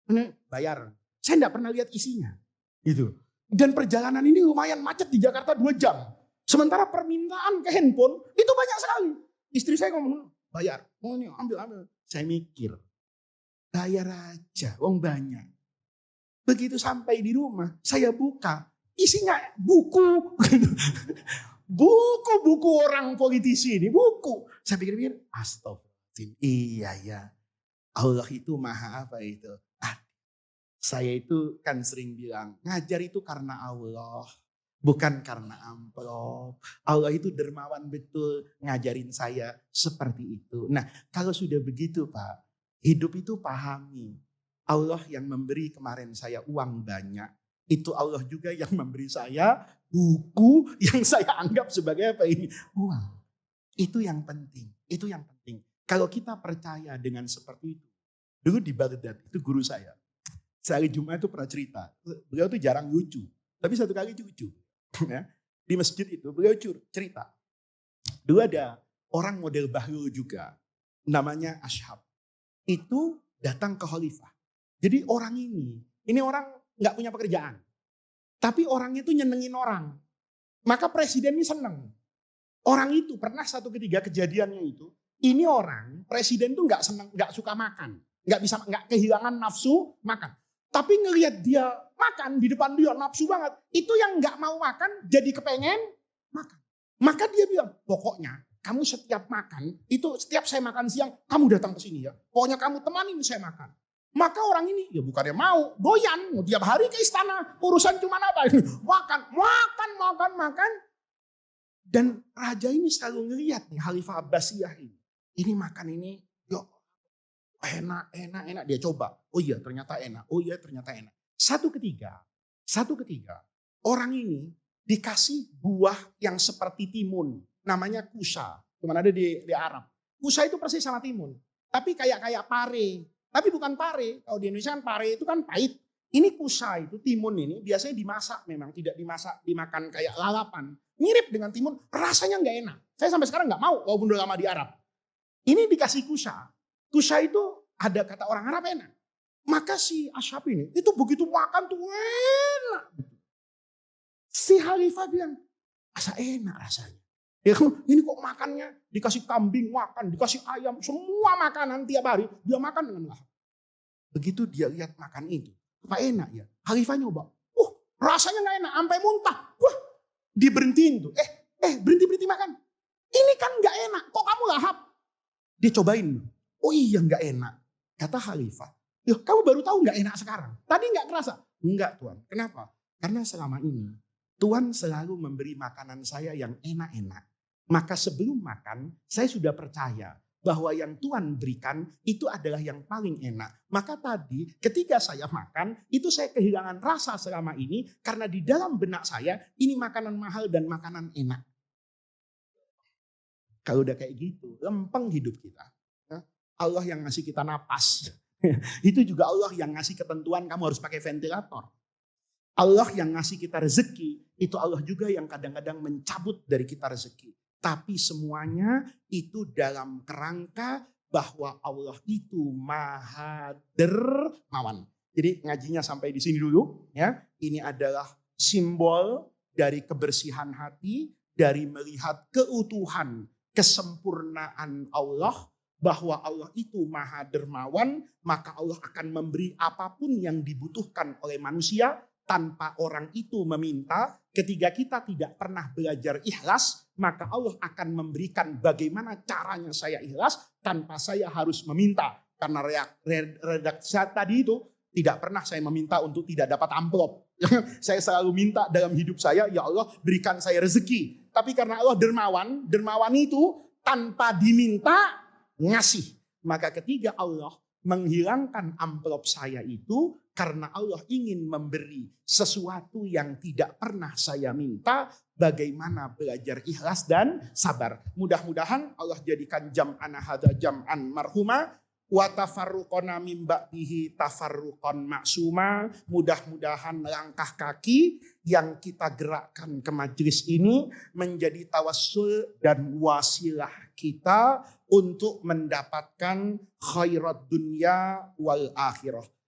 S1: Ini bayar. Saya enggak pernah lihat isinya. Gitu. Dan perjalanan ini lumayan macet di Jakarta 2 jam. Sementara permintaan ke handphone itu banyak sekali. Istri saya ngomong, bayar. Oh ini ambil. Saya mikir. Bayar aja. Wong banyak. Begitu sampai di rumah, saya buka. Isinya buku. Buku orang politisi ini. Buku. Saya pikir-pikir, astagfirullahaladzim. Iya ya. Allah itu maha apa itu? Saya itu kan sering bilang, ngajar itu karena Allah. Bukan karena amplop. Allah itu dermawan betul ngajarin saya seperti itu. Nah kalau sudah begitu Pak, hidup itu pahami. Allah yang memberi kemarin saya uang banyak. Itu Allah juga yang memberi saya buku yang saya anggap sebagai apa ini? Uang. Itu yang penting. Itu yang penting. Kalau kita percaya dengan seperti itu. Dulu di Baghdad itu guru saya. Sehari Jumat itu pernah cerita. Beliau itu jarang lucu. Tapi satu kali lucu. Ya. Di masjid itu beliau cerita. Dulu ada orang model Bahlul juga. Namanya Ashab. Itu datang ke khalifah. Jadi orang ini orang nggak punya pekerjaan. Tapi orangnya itu nyenengin orang. Maka presiden ini seneng. Orang itu pernah satu ketiga kejadiannya itu. Ini orang, presiden tuh nggak seneng, nggak suka makan. Nggak kehilangan nafsu makan. Tapi ngelihat dia makan di depan dia nafsu banget. Itu yang nggak mau makan jadi kepengen makan. Maka dia bilang, pokoknya kamu setiap makan, itu setiap saya makan siang, kamu datang ke sini ya. Pokoknya kamu temanin saya makan. Maka orang ini ya bukannya mau, doyan, mau tiap hari ke istana, urusan cuma apa? Makan. Dan raja ini selalu ngelihat nih Khalifah Abbasiyah ini. Ini makan ini, yuk enak. Dia coba. Oh iya ternyata enak. Satu ketiga, orang ini dikasih buah yang seperti timun. Namanya kusa. Cuma ada di Arab. Kusa itu persis sama timun. Tapi kayak pare. Tapi bukan pare. Kalau di Indonesia kan pare itu kan pahit. Ini kusa itu, timun ini biasanya dimasak memang. Tidak dimakan kayak lalapan. Mirip dengan timun, rasanya nggak enak. Saya sampai sekarang nggak mau walaupun udah lama di Arab. Ini dikasih kusa. Kusa itu ada kata orang Arab enak. Maka si Ashab ini, itu begitu makan tuh enak. Si Khalifah bilang, asa enak rasanya. Ya, ini kok makannya dikasih kambing makan, dikasih ayam, semua makanan tiap hari dia makan dengan lahap. Begitu dia lihat makan itu, apa enak ya? Khalifah nyoba, rasanya nggak enak, sampai muntah. Wah, diberhentiin tuh. Berhenti makan. Ini kan nggak enak, kok kamu lahap? Dia cobain. Oh iya nggak enak. Kata Khalifah, kamu baru tahu nggak enak sekarang. Tadi nggak kerasa. Enggak Tuan. Kenapa? Karena selama ini Tuhan selalu memberi makanan saya yang enak-enak. Maka sebelum makan, saya sudah percaya bahwa yang Tuhan berikan itu adalah yang paling enak. Maka tadi ketika saya makan, itu saya kehilangan rasa selama ini. Karena di dalam benak saya, ini makanan mahal dan makanan enak. Kalau udah kayak gitu, lempeng hidup kita. Allah yang ngasih kita napas. Itu juga Allah yang ngasih ketentuan kamu harus pakai ventilator. Allah yang ngasih kita rezeki, itu Allah juga yang kadang-kadang mencabut dari kita rezeki. Tapi semuanya itu dalam kerangka bahwa Allah itu maha dermawan. Jadi ngajinya sampai di sini dulu. Ya, ini adalah simbol dari kebersihan hati, dari melihat keutuhan, kesempurnaan Allah, bahwa Allah itu maha dermawan, maka Allah akan memberi apapun yang dibutuhkan oleh manusia tanpa orang itu meminta. Ketika kita tidak pernah belajar ikhlas, maka Allah akan memberikan bagaimana caranya saya ikhlas tanpa saya harus meminta. Karena redaksi tadi itu tidak pernah saya meminta untuk tidak dapat amplop. Saya selalu minta dalam hidup saya, ya Allah berikan saya rezeki. Tapi karena Allah dermawan, dermawan itu tanpa diminta ngasih. Maka ketika Allah menghilangkan amplop saya itu, karena Allah ingin memberi sesuatu yang tidak pernah saya minta, bagaimana belajar ikhlas dan sabar. Mudah-mudahan Allah jadikan jam'ana hadza jam'an marhuma, wa tafarruqona mim ba'dihi tafarruqan maksuma. Mudah-mudahan langkah kaki yang kita gerakkan ke majelis ini menjadi tawassul dan wasilah kita untuk mendapatkan khairat dunia wal akhirah.